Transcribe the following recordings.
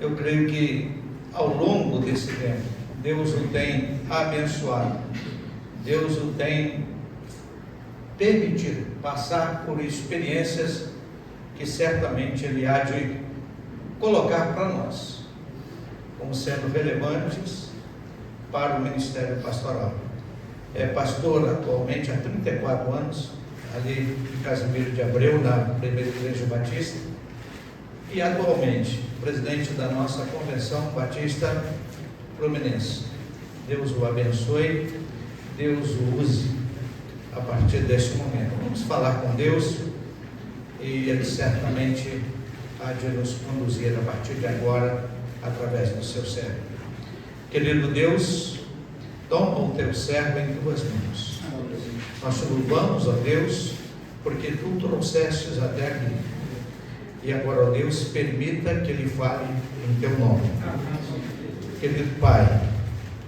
Eu creio que ao longo desse tempo, Deus o tem abençoado, Deus o tem permitido passar por experiências que certamente Ele há de colocar para nós, como sendo relevantes para o ministério pastoral. É pastor atualmente há 34 anos, ali em Casimiro de Abreu, na Primeira Igreja Batista, e atualmente presidente da nossa Convenção Batista Fluminense. Deus o abençoe, Deus o use a partir deste momento. Vamos falar com Deus e Ele certamente há de nos conduzir a partir de agora através do seu servo. Querido Deus, toma o teu servo em tuas mãos. Nós te louvamos, ó Deus, porque tu trouxestes até aqui. E agora, ó Deus, permita que ele fale em teu nome. Querido Pai,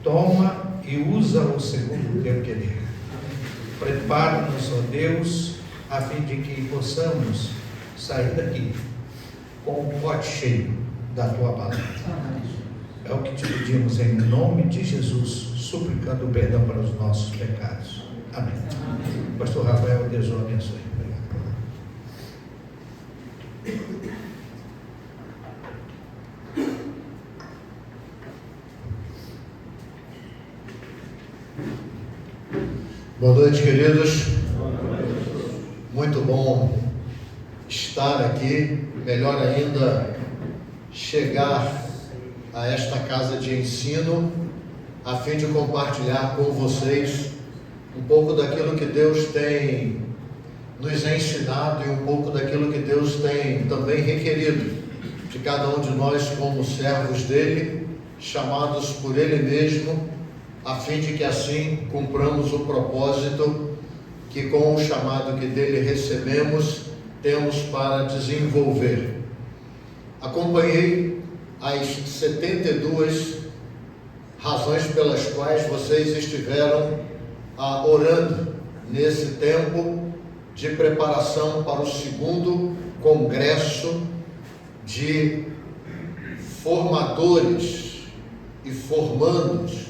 toma e usa-o segundo o teu querer. Prepara-nos, ó Deus, a fim de que possamos sair daqui com o pote cheio da tua palavra. É o que te pedimos em nome de Jesus, suplicando perdão para os nossos pecados. Amém. Pastor Rafael, Deus o abençoe. Boa noite, queridos. Muito bom estar aqui, melhor ainda chegar a esta casa de ensino, a fim de compartilhar com vocês um pouco daquilo que Deus tem nos ensinado e um pouco daquilo que Deus tem também requerido de cada um de nós como servos dele, chamados por ele mesmo, a fim de que assim cumpramos o propósito que com o chamado que dele recebemos, temos para desenvolver. Acompanhei as 72 razões pelas quais vocês estiveram orando nesse tempo de preparação para o segundo congresso de formadores e formandos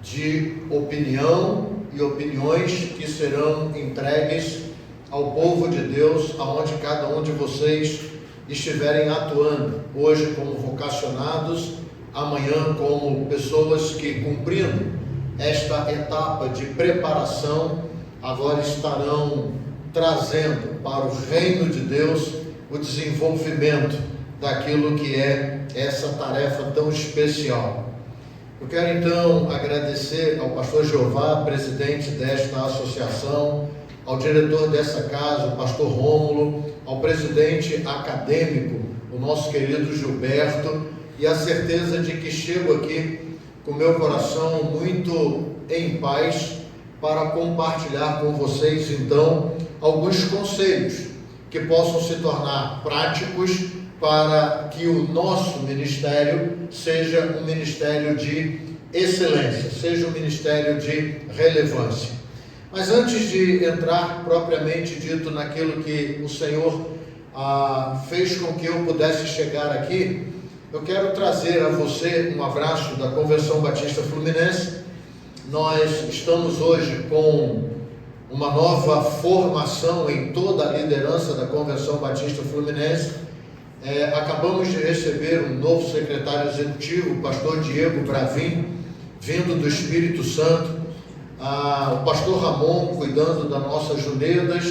de opinião e opiniões que serão entregues ao povo de Deus, aonde cada um de vocês estiverem atuando, hoje como vocacionados, amanhã como pessoas que, cumprindo esta etapa de preparação, agora estarão trazendo para o reino de Deus o desenvolvimento daquilo que é essa tarefa tão especial. Eu quero então agradecer ao pastor Jeová, presidente desta associação, ao diretor dessa casa, o pastor Rômulo, ao presidente acadêmico, o nosso querido Gilberto, e a certeza de que chego aqui com meu coração muito em paz para compartilhar com vocês então alguns conselhos que possam se tornar práticos para que o nosso ministério seja um ministério de excelência, seja um ministério de relevância. Mas antes de entrar propriamente dito naquilo que o Senhor fez com que eu pudesse chegar aqui, eu quero trazer a você um abraço da Convenção Batista Fluminense. Nós estamos hoje com uma nova formação em toda a liderança da Convenção Batista Fluminense. Acabamos de receber um novo secretário executivo, o pastor Diego Bravin, vindo do Espírito Santo, o pastor Ramon cuidando das nossas Junedas,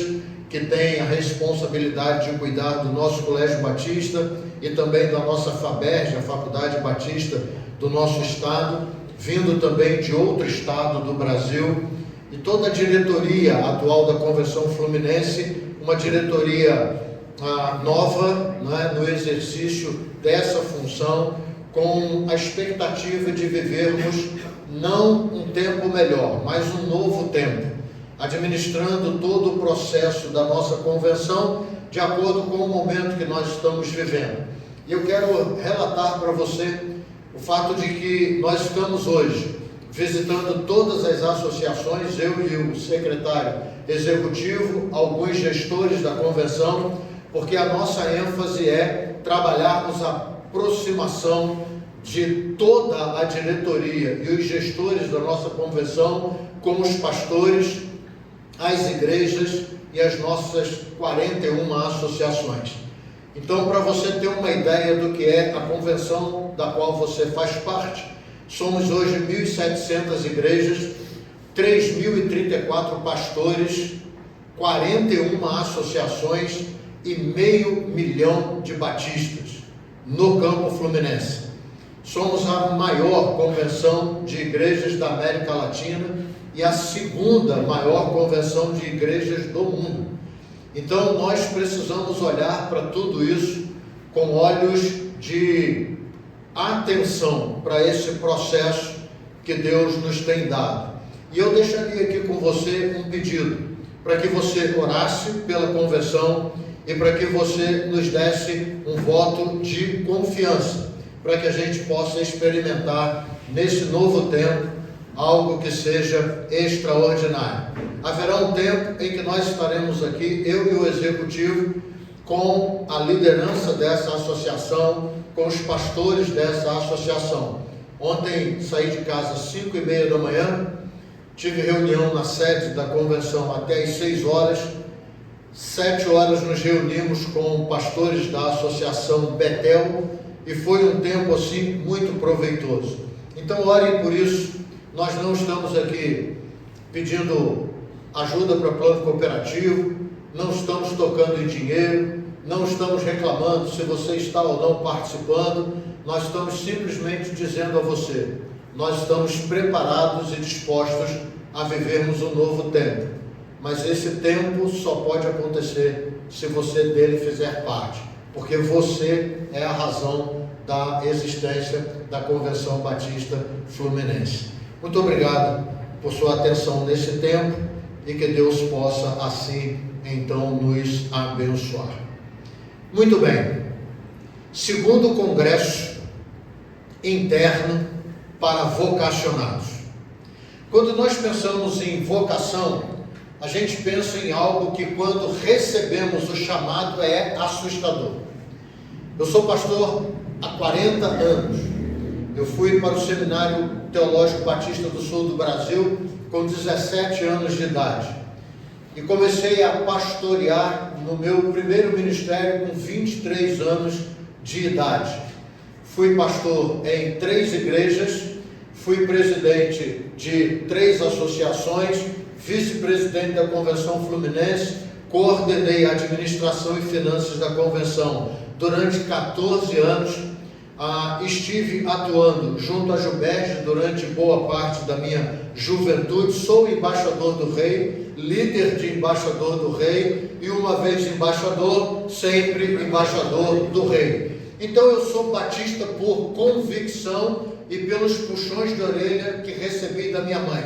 que tem a responsabilidade de cuidar do nosso Colégio Batista e também da nossa FABERJ, a Faculdade Batista do nosso estado, vindo também de outro estado do Brasil, e toda a diretoria atual da Convenção Fluminense, uma diretoria nova, no exercício dessa função, com a expectativa de vivermos não um tempo melhor, mas um novo tempo, administrando todo o processo da nossa convenção de acordo com o momento que nós estamos vivendo. E eu quero relatar para você o fato de que nós estamos hoje visitando todas as associações, eu e o secretário executivo, alguns gestores da convenção, porque a nossa ênfase é trabalharmos a aproximação de toda a diretoria e os gestores da nossa convenção com os pastores, as igrejas e as nossas 41 associações. Então, para você ter uma ideia do que é a convenção da qual você faz parte, somos hoje 1.700 igrejas, 3.034 pastores, 41 associações e 500 mil de batistas no campo fluminense. Somos a maior convenção de igrejas da América Latina e a segunda maior convenção de igrejas do mundo. Então nós precisamos olhar para tudo isso com olhos de atenção para esse processo que Deus nos tem dado. E eu deixaria aqui com você um pedido, para que você orasse pela convenção e para que você nos desse um voto de confiança, para que a gente possa experimentar nesse novo tempo algo que seja extraordinário. Haverá um tempo em que nós estaremos aqui, eu e o executivo, com a liderança dessa associação, com os pastores dessa associação. Ontem saí de casa às 5h30 da manhã, tive reunião na sede da convenção até às 6 horas, 7 horas nos reunimos com pastores da associação Betel e foi um tempo assim muito proveitoso. Então orem por isso. Nós não estamos aqui pedindo ajuda para plano cooperativo, não estamos tocando em dinheiro, não estamos reclamando se você está ou não participando, nós estamos simplesmente dizendo a você, nós estamos preparados e dispostos a vivermos um novo tempo, mas esse tempo só pode acontecer se você dele fizer parte, porque você é a razão da existência da Convenção Batista Fluminense. Muito obrigado por sua atenção nesse tempo e que Deus possa assim então nos abençoar. Muito bem, segundo congresso interno para vocacionados. Quando nós pensamos em vocação, a gente pensa em algo que quando recebemos o chamado é assustador. Eu sou pastor há 40 anos. Eu fui para o Seminário Teológico Batista do Sul do Brasil com 17 anos de idade. E comecei a pastorear no meu primeiro ministério com 23 anos de idade. Fui pastor em 3 igrejas, fui presidente de 3 associações, vice-presidente da Convenção Fluminense, coordenei a administração e finanças da Convenção durante 14 anos. Estive atuando junto a Juberge durante boa parte da minha juventude, sou embaixador do Rei, líder de embaixador do Rei e uma vez embaixador, sempre embaixador do Rei. Então eu sou batista por convicção e pelos puxões de orelha que recebi da minha mãe.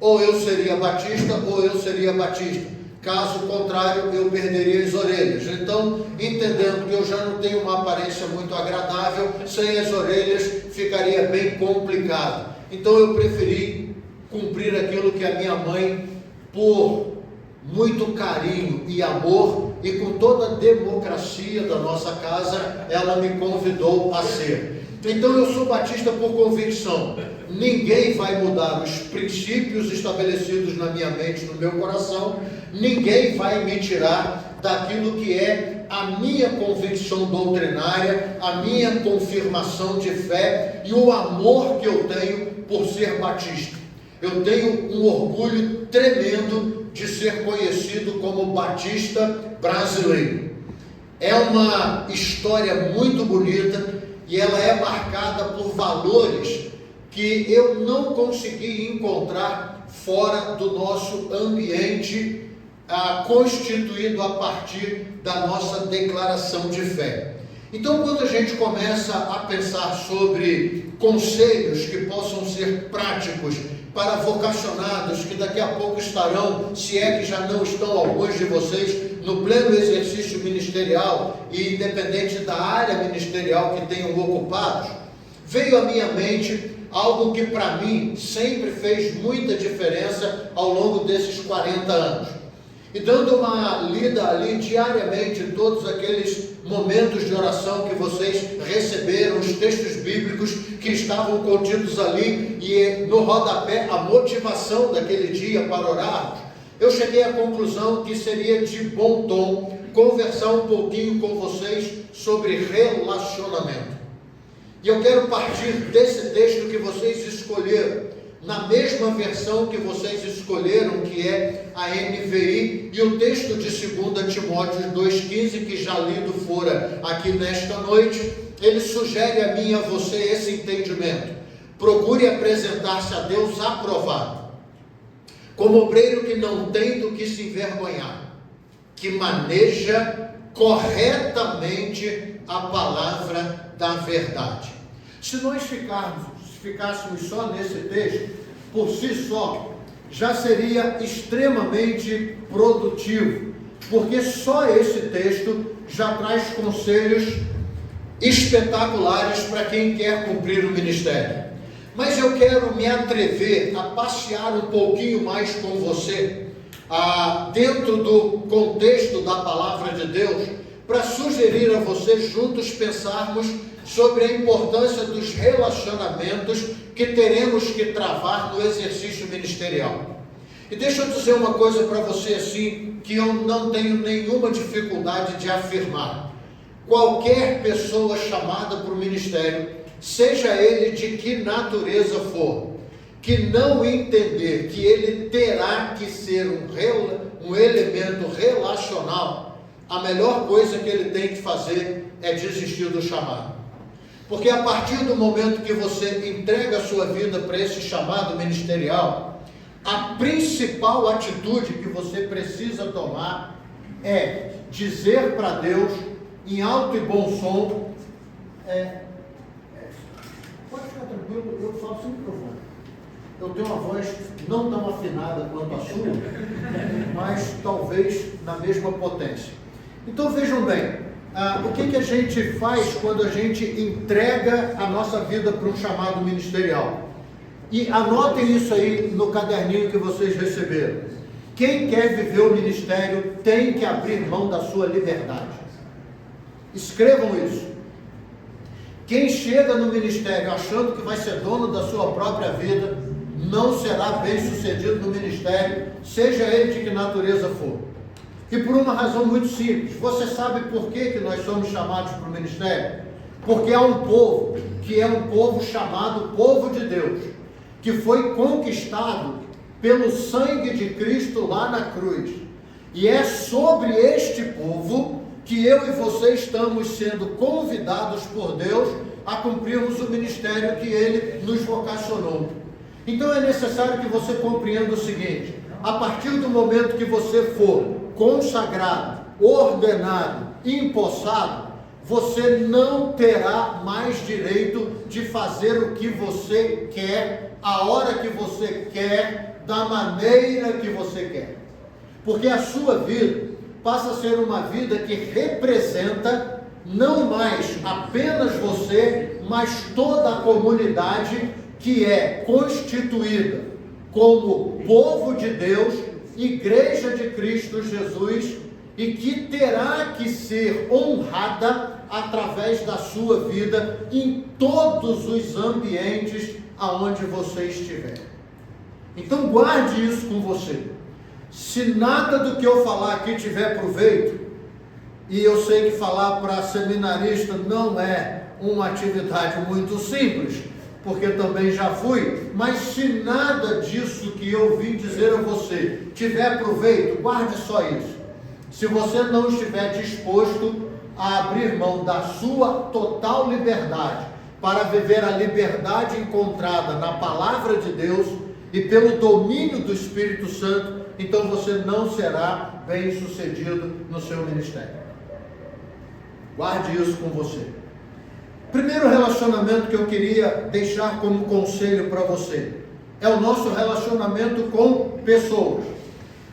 Ou eu seria batista ou eu seria batista. Caso contrário, eu perderia as orelhas. Então, entendendo que eu já não tenho uma aparência muito agradável, sem as orelhas ficaria bem complicado. Então, eu preferi cumprir aquilo que a minha mãe, por muito carinho e amor, e com toda a democracia da nossa casa, ela me convidou a ser. Então, eu sou batista por convicção. Ninguém vai mudar os princípios estabelecidos na minha mente, no meu coração. Ninguém vai me tirar daquilo que é a minha convicção doutrinária, a minha confirmação de fé e o amor que eu tenho por ser batista. Eu tenho um orgulho tremendo de ser conhecido como batista brasileiro. É uma história muito bonita e ela é marcada por valores que eu não consegui encontrar fora do nosso ambiente constituído a partir da nossa declaração de fé. Então, quando a gente começa a pensar sobre conselhos que possam ser práticos para vocacionados que daqui a pouco estarão, se é que já não estão alguns de vocês, no pleno exercício ministerial e independente da área ministerial que tenham ocupados, veio à minha mente algo que para mim sempre fez muita diferença ao longo desses 40 anos. E dando uma lida ali diariamente em todos aqueles momentos de oração que vocês receberam, os textos bíblicos que estavam contidos ali e no rodapé a motivação daquele dia para orarmos, eu cheguei à conclusão que seria de bom tom conversar um pouquinho com vocês sobre relacionamento. E eu quero partir desse texto que vocês escolheram, na mesma versão que vocês escolheram, que é a NVI, e o texto de 2 Timóteo 2,15, que já lido fora aqui nesta noite, ele sugere a mim e a você esse entendimento. Procure apresentar-se a Deus aprovado, como obreiro que não tem do que se envergonhar, que maneja corretamente a palavra da verdade. Se nós ficássemos só nesse texto, por si só, já seria extremamente produtivo, porque só esse texto já traz conselhos espetaculares para quem quer cumprir o ministério. Mas eu quero me atrever a passear um pouquinho mais com você, dentro do contexto da palavra de Deus, para sugerir a você juntos pensarmos sobre a importância dos relacionamentos que teremos que travar no exercício ministerial. E deixa eu dizer uma coisa para você assim, que eu não tenho nenhuma dificuldade de afirmar. Qualquer pessoa chamada para o ministério, seja ele de que natureza for, que não entender que ele terá que ser um elemento relacional, a melhor coisa que ele tem que fazer é desistir do chamado. Porque a partir do momento que você entrega a sua vida para esse chamado ministerial, a principal atitude que você precisa tomar é dizer para Deus, em alto e bom som, pode ficar tranquilo, eu falo sem microfone. Eu tenho uma voz não tão afinada quanto a sua, mas talvez na mesma potência. Então vejam bem, o que a gente faz quando a gente entrega a nossa vida para um chamado ministerial? E anotem isso aí no caderninho que vocês receberam. Quem quer viver o ministério tem que abrir mão da sua liberdade. Escrevam isso. Quem chega no ministério achando que vai ser dono da sua própria vida, não será bem sucedido no ministério, seja ele de que natureza for. E por uma razão muito simples. Você sabe por que nós somos chamados para o ministério? Porque há um povo, que é um povo chamado povo de Deus, que foi conquistado pelo sangue de Cristo lá na cruz. E é sobre este povo que eu e você estamos sendo convidados por Deus a cumprirmos o ministério que Ele nos vocacionou. Então é necessário que você compreenda o seguinte: a partir do momento que você for consagrado, ordenado, empossado, você não terá mais direito de fazer o que você quer, a hora que você quer, da maneira que você quer. Porque a sua vida passa a ser uma vida que representa não mais apenas você, mas toda a comunidade que é constituída como povo de Deus, Igreja de Cristo Jesus, e que terá que ser honrada através da sua vida em todos os ambientes aonde você estiver. Então guarde isso com você. Se nada do que eu falar aqui tiver proveito, e eu sei que falar para seminarista não é uma atividade muito simples, porque também já fui, mas se nada disso que eu vim dizer a você tiver proveito, guarde só isso. Se você não estiver disposto a abrir mão da sua total liberdade para viver a liberdade encontrada na palavra de Deus e pelo domínio do Espírito Santo, então você não será bem sucedido no seu ministério. Guarde isso com você. Primeiro relacionamento que eu queria deixar como conselho para você é o nosso relacionamento com pessoas.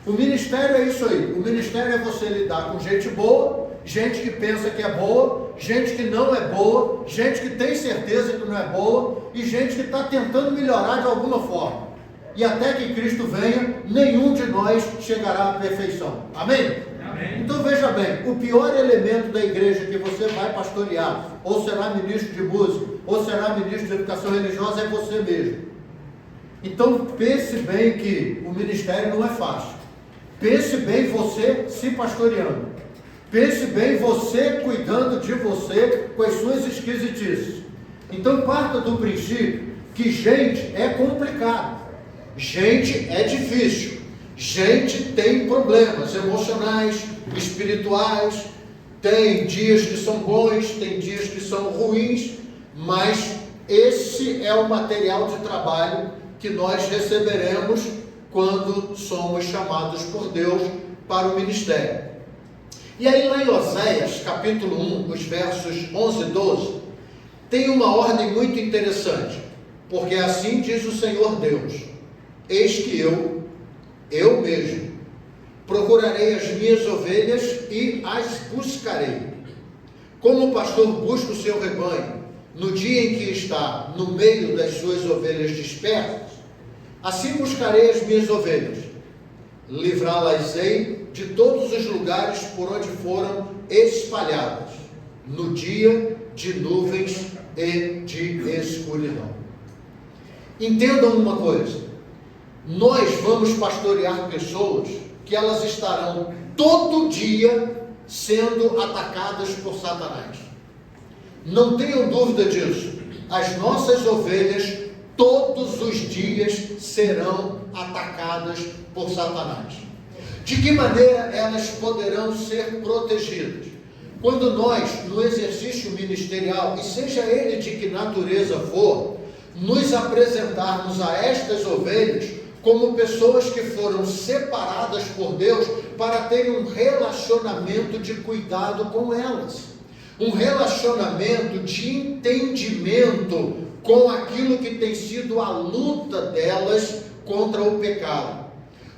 O ministério é isso aí. O ministério é você lidar com gente boa, gente que pensa que é boa, gente que não é boa, gente que tem certeza que não é boa e gente que está tentando melhorar de alguma forma. E até que Cristo venha, nenhum de nós chegará à perfeição. Amém? Então veja bem, o pior elemento da igreja que você vai pastorear, ou será ministro de música, ou será ministro de educação religiosa, é você mesmo. Então pense bem que o ministério não é fácil. Pense bem você se pastoreando. Pense bem você cuidando de você com as suas esquisitices. Então parta do princípio que gente é complicado, gente é difícil, gente tem problemas emocionais, espirituais, tem dias que são bons, tem dias que são ruins, mas esse é o material de trabalho que nós receberemos quando somos chamados por Deus para o ministério. E aí lá em Oséias, capítulo 1, os versos 11 e 12, tem uma ordem muito interessante, porque assim diz o Senhor Deus: eis que eu mesmo, procurarei as minhas ovelhas e as buscarei. Como o pastor busca o seu rebanho no dia em que está no meio das suas ovelhas dispersas, assim buscarei as minhas ovelhas, livrá-las-ei de todos os lugares por onde foram espalhadas, no dia de nuvens e de escuridão. Entendam uma coisa: nós vamos pastorear pessoas que elas estarão todo dia sendo atacadas por Satanás. Não tenham dúvida disso. As nossas ovelhas todos os dias serão atacadas por Satanás. De que maneira elas poderão ser protegidas? Quando nós, no exercício ministerial, e seja ele de que natureza for, nos apresentarmos a estas ovelhas como pessoas que foram separadas por Deus para terem um relacionamento de cuidado com elas, um relacionamento de entendimento com aquilo que tem sido a luta delas contra o pecado.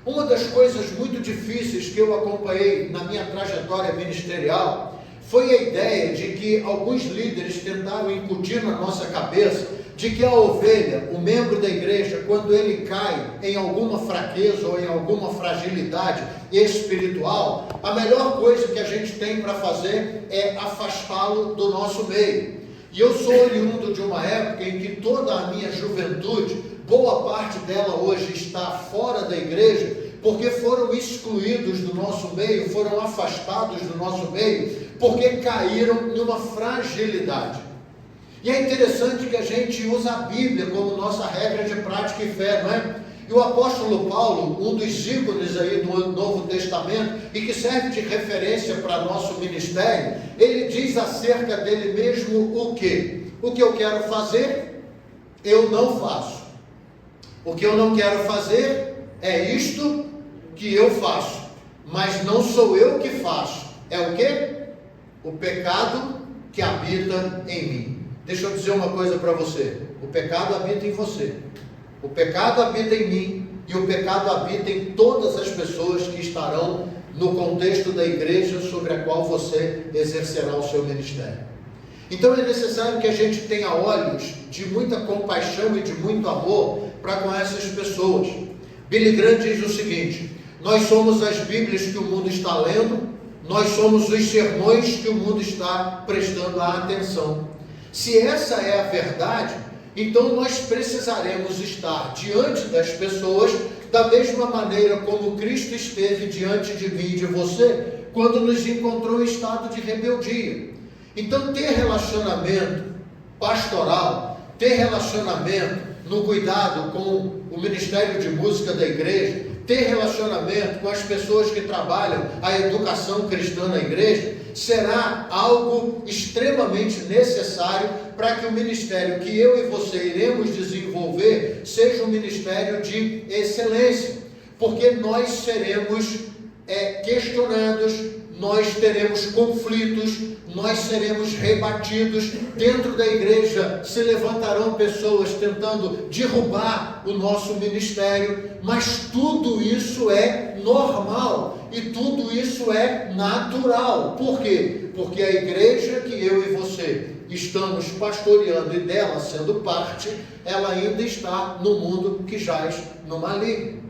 Uma das coisas muito difíceis que eu acompanhei na minha trajetória ministerial foi a ideia de que alguns líderes tentaram incutir na nossa cabeça de que a ovelha, o membro da igreja, quando ele cai em alguma fraqueza ou em alguma fragilidade espiritual, a melhor coisa que a gente tem para fazer é afastá-lo do nosso meio. E eu sou oriundo de uma época em que toda a minha juventude, boa parte dela hoje está fora da igreja, porque foram excluídos do nosso meio, foram afastados do nosso meio, porque caíram numa fragilidade. E é interessante que a gente usa a Bíblia como nossa regra de prática e fé, não é? E o apóstolo Paulo, um dos ícones aí do Novo Testamento, e que serve de referência para nosso ministério, ele diz acerca dele mesmo o quê? O que eu quero fazer, eu não faço. O que eu não quero fazer é isto que eu faço, mas não sou eu que faço. É o quê? O pecado que habita em mim. Deixa eu dizer uma coisa para você: o pecado habita em você, o pecado habita em mim, e o pecado habita em todas as pessoas que estarão no contexto da igreja sobre a qual você exercerá o seu ministério. Então é necessário que a gente tenha olhos de muita compaixão e de muito amor para com essas pessoas. Billy Graham diz o seguinte: nós somos as Bíblias que o mundo está lendo, nós somos os sermões que o mundo está prestando a atenção. Se essa é a verdade, então nós precisaremos estar diante das pessoas da mesma maneira como Cristo esteve diante de mim e de você, quando nos encontrou em estado de rebeldia. Então ter relacionamento pastoral, ter relacionamento no cuidado com o ministério de música da igreja, ter relacionamento com as pessoas que trabalham a educação cristã na igreja, será algo extremamente necessário para que o ministério que eu e você iremos desenvolver seja um ministério de excelência, porque nós seremos questionados, nós teremos conflitos, nós seremos rebatidos. Dentro da igreja se levantarão pessoas tentando derrubar o nosso ministério, mas tudo isso é normal e tudo isso é natural. Por quê? Porque a igreja que eu e você estamos pastoreando e dela sendo parte, ela ainda está no mundo que jaz no maligno.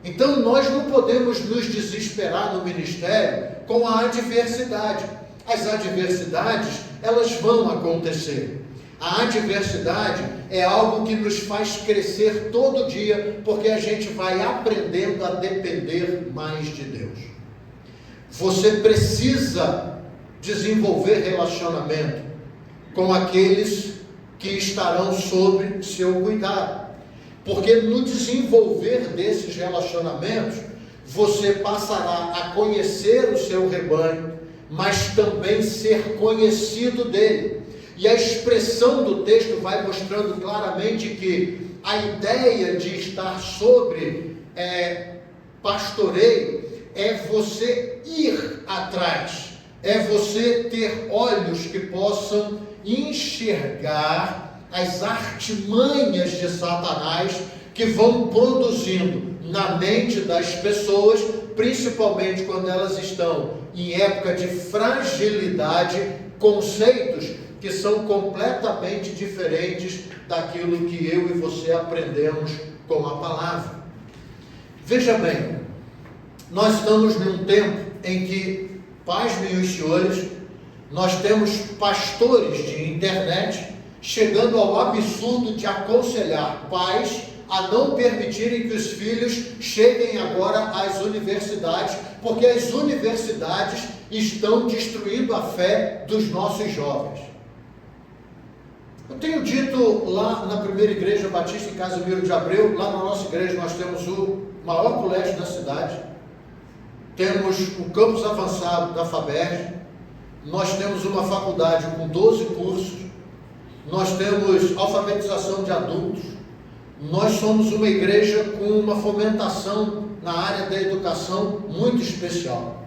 Então nós não podemos nos desesperar no ministério com a adversidade. As adversidades, elas vão acontecer. A adversidade é algo que nos faz crescer todo dia, porque a gente vai aprendendo a depender mais de Deus. Você precisa desenvolver relacionamento com aqueles que estarão sob seu cuidado, porque no desenvolver desses relacionamentos, você passará a conhecer o seu rebanho, mas também ser conhecido dele. E a expressão do texto vai mostrando claramente que a ideia de estar sobre pastoreio é você ir atrás, é você ter olhos que possam enxergar as artimanhas de Satanás que vão produzindo na mente das pessoas, principalmente quando elas estão em época de fragilidade, conceitos que são completamente diferentes daquilo que eu e você aprendemos com a palavra. Veja bem, nós estamos num tempo em que, pasmem os senhores, nós temos pastores de internet chegando ao absurdo de aconselhar pais a não permitirem que os filhos cheguem agora às universidades, porque as universidades estão destruindo a fé dos nossos jovens. Eu tenho dito lá na primeira igreja batista em Casimiro de Abreu, lá na nossa igreja nós temos o maior colégio da cidade, temos o campus avançado da FABERJ, nós temos uma faculdade com 12 cursos, nós temos alfabetização de adultos, nós somos uma igreja com uma fomentação na área da educação muito especial.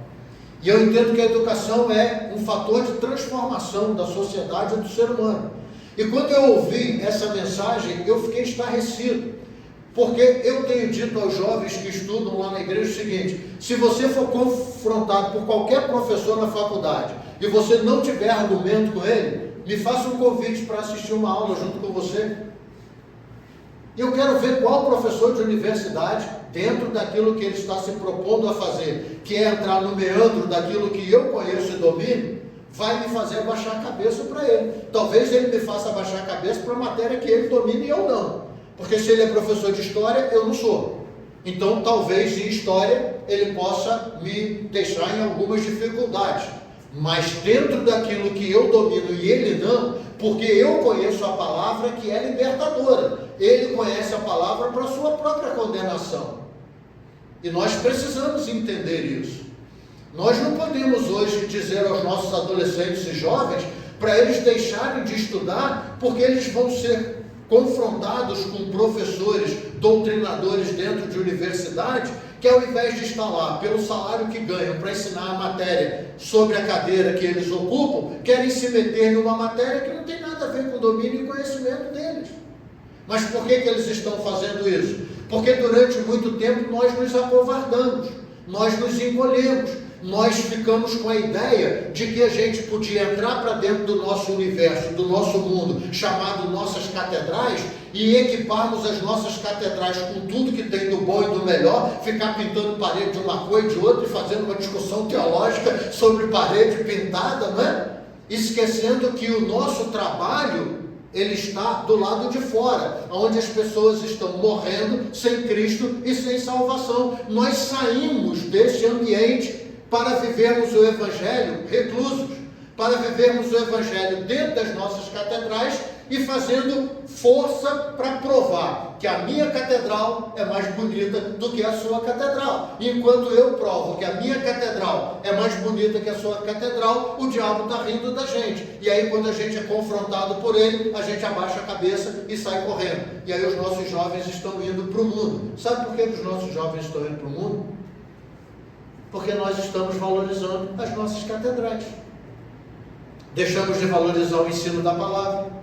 E eu entendo que a educação é um fator de transformação da sociedade e do ser humano. E quando eu ouvi essa mensagem, eu fiquei estarrecido, porque eu tenho dito aos jovens que estudam lá na igreja o seguinte: se você for confrontado por qualquer professor na faculdade e você não tiver argumento com ele, me faça um convite para assistir uma aula junto com você. E eu quero ver qual professor de universidade, dentro daquilo que ele está se propondo a fazer, que é entrar no meandro daquilo que eu conheço e domino, vai me fazer baixar a cabeça para ele. Talvez ele me faça baixar a cabeça para a matéria que ele domine e eu não. Porque se ele é professor de história, eu não sou. Então, talvez em história ele possa me deixar em algumas dificuldades. Mas dentro daquilo que eu domino e ele não, porque eu conheço a palavra que é libertadora. Ele conhece a palavra para a sua própria condenação. E nós precisamos entender isso. Nós não podemos hoje dizer aos nossos adolescentes e jovens para eles deixarem de estudar, porque eles vão ser confrontados com professores, doutrinadores dentro de universidade, que ao invés de estar lá pelo salário que ganham para ensinar a matéria sobre a cadeira que eles ocupam, querem se meter numa matéria que não tem nada a ver com o domínio e conhecimento deles. Mas por que eles estão fazendo isso? Porque durante muito tempo nós nos acovardamos, nós nos encolhemos, nós ficamos com a ideia de que a gente podia entrar para dentro do nosso universo, do nosso mundo, chamado nossas catedrais, e equiparmos as nossas catedrais com tudo que tem do bom e do melhor, ficar pintando parede de uma cor e de outra, e fazendo uma discussão teológica sobre parede pintada, não é? Esquecendo que o nosso trabalho, ele está do lado de fora, onde as pessoas estão morrendo sem Cristo e sem salvação. Nós saímos desse ambiente para vivermos o Evangelho reclusos, para vivermos o Evangelho dentro das nossas catedrais e fazendo força para provar que a minha catedral é mais bonita do que a sua catedral. E enquanto eu provo que a minha catedral é mais bonita que a sua catedral, o diabo está rindo da gente. E aí, quando a gente é confrontado por ele, a gente abaixa a cabeça e sai correndo. E aí os nossos jovens estão indo para o mundo. Sabe por que os nossos jovens estão indo para o mundo? Porque nós estamos valorizando as nossas catedrais. Deixamos de valorizar o ensino da palavra.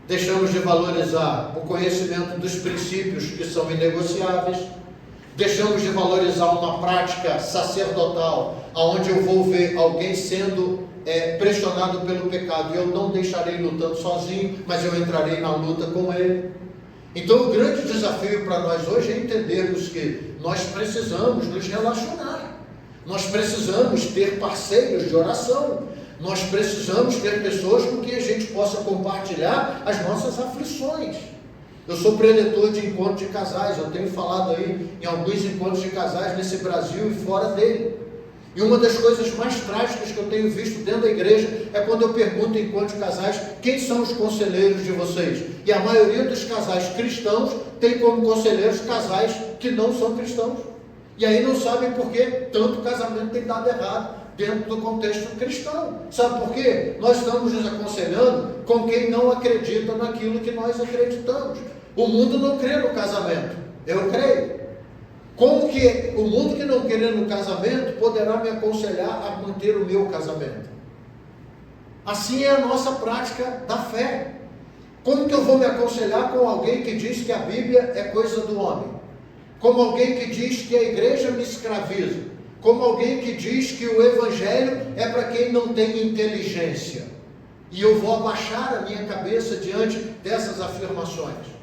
Deixamos de valorizar o conhecimento dos princípios que são inegociáveis. Deixamos de valorizar uma prática sacerdotal, onde eu vou ver alguém sendo pressionado pelo pecado e eu não deixarei lutando sozinho, mas eu entrarei na luta com ele. Então o grande desafio para nós hoje é entendermos que nós precisamos nos relacionar. Nós precisamos ter parceiros de oração. Nós precisamos ter pessoas com quem a gente possa compartilhar as nossas aflições. Eu sou preletor de encontro de casais, eu tenho falado aí em alguns encontros de casais nesse Brasil e fora dele. E uma das coisas mais trágicas que eu tenho visto dentro da igreja é quando eu pergunto em encontro de casais, quem são os conselheiros de vocês? E a maioria dos casais cristãos tem como conselheiros casais que não são cristãos. E aí não sabem por que tanto casamento tem dado errado dentro do contexto cristão. Sabe por quê? Nós estamos nos aconselhando com quem não acredita naquilo que nós acreditamos. O mundo não crê no casamento, eu creio. Como que o mundo que não crê no casamento poderá me aconselhar a manter o meu casamento? Assim é a nossa prática da fé. Como que eu vou me aconselhar com alguém que diz que a Bíblia é coisa do homem? Como alguém que diz que a igreja me escraviza? Como alguém que diz que o Evangelho é para quem não tem inteligência? E eu vou abaixar a minha cabeça diante dessas afirmações.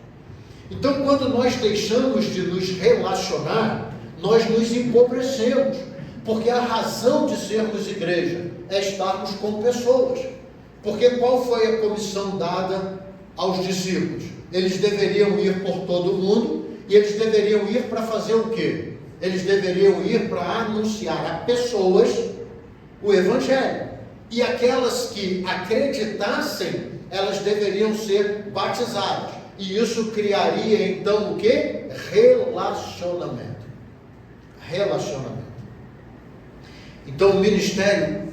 Então, quando nós deixamos de nos relacionar, nós nos empobrecemos, porque a razão de sermos igreja é estarmos com pessoas. Porque qual foi a comissão dada aos discípulos? Eles deveriam ir por todo o mundo, e eles deveriam ir para fazer o quê? Eles deveriam ir para anunciar a pessoas o Evangelho. E aquelas que acreditassem, elas deveriam ser batizadas. E isso criaria então o quê? Relacionamento. Relacionamento. Então o ministério,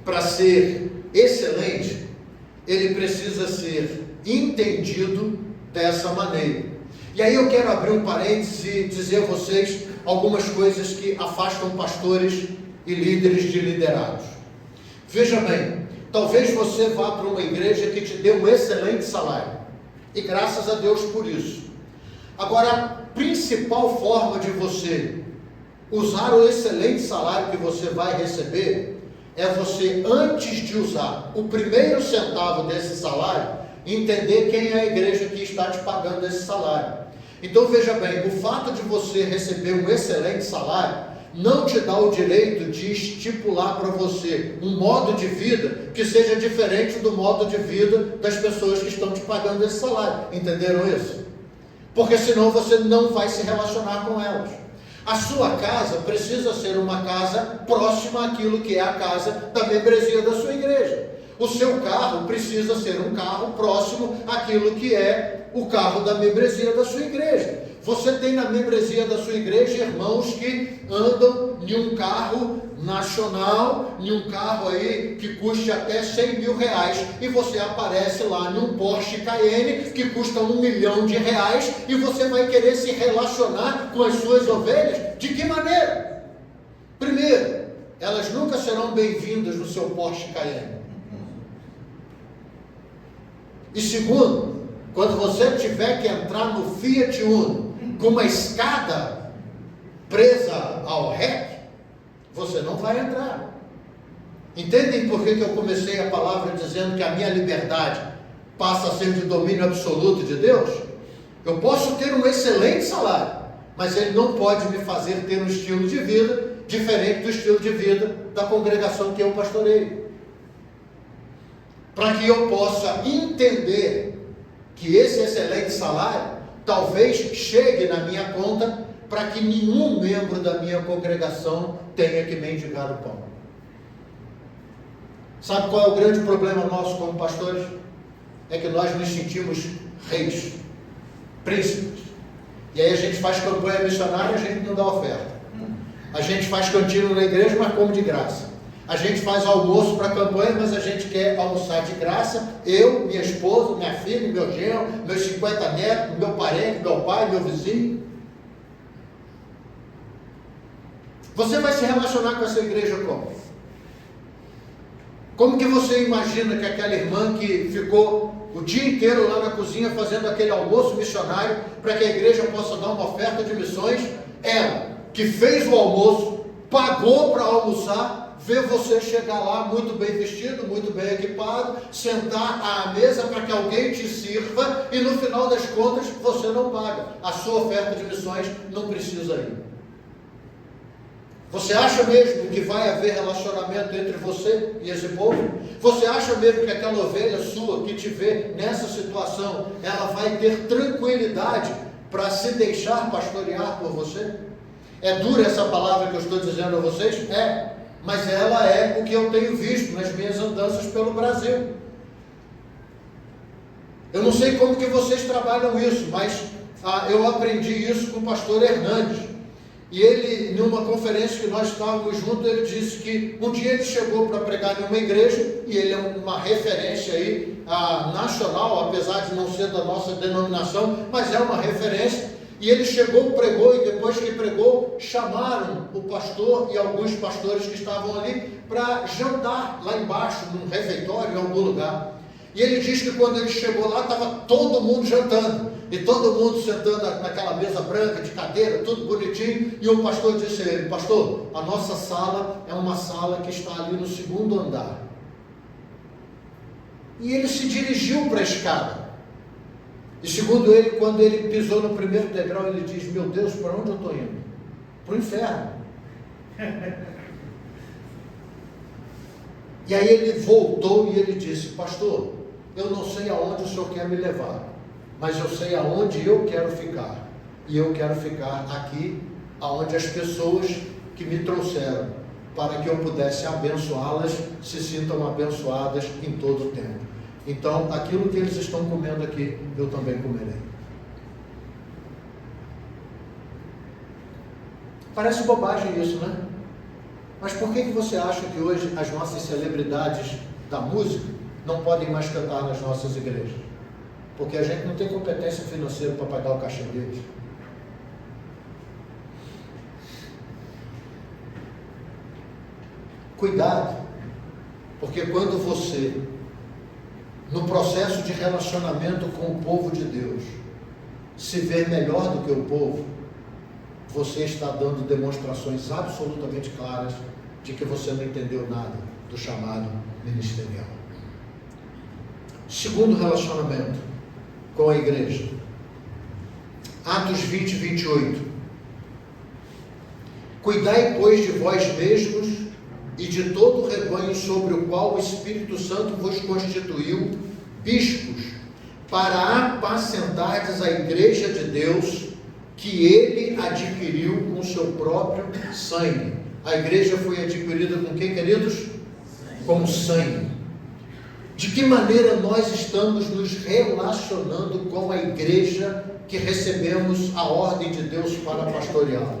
para ser excelente, ele precisa ser entendido dessa maneira. E aí eu quero abrir um parênteses e dizer a vocês algumas coisas que afastam pastores e líderes de liderados. Veja bem, talvez você vá para uma igreja que te dê um excelente salário. E graças a Deus por isso. Agora, a principal forma de você usar o excelente salário que você vai receber é você, antes de usar o primeiro centavo desse salário, entender quem é a igreja que está te pagando esse salário. Então veja bem, o fato de você receber um excelente salário não te dá o direito de estipular para você um modo de vida que seja diferente do modo de vida das pessoas que estão te pagando esse salário. Entenderam isso? Porque senão você não vai se relacionar com elas. A sua casa precisa ser uma casa próxima àquilo que é a casa da membresia da sua igreja. O seu carro precisa ser um carro próximo àquilo que é o carro da membresia da sua igreja. Você tem na membresia da sua igreja irmãos que andam em um carro nacional, em um carro aí que custe até 100 mil reais, e você aparece lá num Porsche Cayenne que custa R$1 milhão, e você vai querer se relacionar com as suas ovelhas? De que maneira? Primeiro, elas nunca serão bem-vindas no seu Porsche Cayenne. E segundo, quando você tiver que entrar no Fiat Uno com uma escada presa ao REC, você não vai entrar. Entendem por que eu comecei a palavra dizendo que a minha liberdade passa a ser de domínio absoluto de Deus? Eu posso ter um excelente salário, mas ele não pode me fazer ter um estilo de vida diferente do estilo de vida da congregação que eu pastoreio. Para que eu possa entender que esse excelente salário talvez chegue na minha conta para que nenhum membro da minha congregação tenha que mendigar o pão. Sabe qual é o grande problema nosso como pastores? É que nós nos sentimos reis, príncipes. E aí a gente faz campanha missionária e a gente não dá oferta. A gente faz cantina na igreja, mas come de graça. A gente faz almoço para a campanha, mas a gente quer almoçar de graça. Eu, minha esposa, minha filha, meu genro, meus 50 netos, meu parente, meu pai, meu vizinho. Você vai se relacionar com essa igreja como? Como que você imagina que aquela irmã que ficou o dia inteiro lá na cozinha fazendo aquele almoço missionário para que a igreja possa dar uma oferta de missões, ela que fez o almoço, pagou para almoçar, ver você chegar lá muito bem vestido, muito bem equipado, sentar à mesa para que alguém te sirva e no final das contas você não paga. A sua oferta de missões não precisa ir. Você acha mesmo que vai haver relacionamento entre você e esse povo? Você acha mesmo que aquela ovelha sua que te vê nessa situação, ela vai ter tranquilidade para se deixar pastorear por você? É dura essa palavra que eu estou dizendo a vocês? É, mas ela é o que eu tenho visto nas minhas andanças pelo Brasil. Eu não sei como que vocês trabalham isso, mas eu aprendi isso com o pastor Hernandes. E ele, numa conferência que nós estávamos juntos, ele disse que um dia ele chegou para pregar em uma igreja, e ele é uma referência aí nacional, apesar de não ser da nossa denominação, mas é uma referência. E ele chegou, pregou, e depois que pregou, chamaram o pastor e alguns pastores que estavam ali para jantar lá embaixo, num refeitório, em algum lugar. E ele diz que quando ele chegou lá, estava todo mundo jantando, e todo mundo sentando naquela mesa branca, de cadeira, tudo bonitinho, e o pastor disse a ele: pastor, a nossa sala é uma sala que está ali no segundo andar. E ele se dirigiu para a escada, e segundo ele, quando ele pisou no primeiro degrau, ele diz: meu Deus, para onde eu estou indo? Para o inferno. E aí ele voltou e ele disse: pastor, eu não sei aonde o senhor quer me levar, mas eu sei aonde eu quero ficar, e eu quero ficar aqui, aonde as pessoas que me trouxeram, para que eu pudesse abençoá-las, se sintam abençoadas em todo o tempo. Então, aquilo que eles estão comendo aqui, eu também comerei. Parece bobagem isso, né? Mas por que você acha que hoje as nossas celebridades da música não podem mais cantar nas nossas igrejas? Porque a gente não tem competência financeira para pagar o cachê deles. Cuidado, porque quando você, no processo de relacionamento com o povo de Deus, se vê melhor do que o povo, você está dando demonstrações absolutamente claras de que você não entendeu nada do chamado ministerial. Segundo relacionamento com a igreja, Atos 20, 28. Cuidai, pois, de vós mesmos e de todo o rebanho sobre o qual o Espírito Santo vos constituiu bispos, para apacentardes a igreja de Deus, que ele adquiriu com seu próprio sangue. A igreja foi adquirida com quem, queridos? Com sangue. De que maneira nós estamos nos relacionando com a igreja que recebemos a ordem de Deus para pastoreá-la?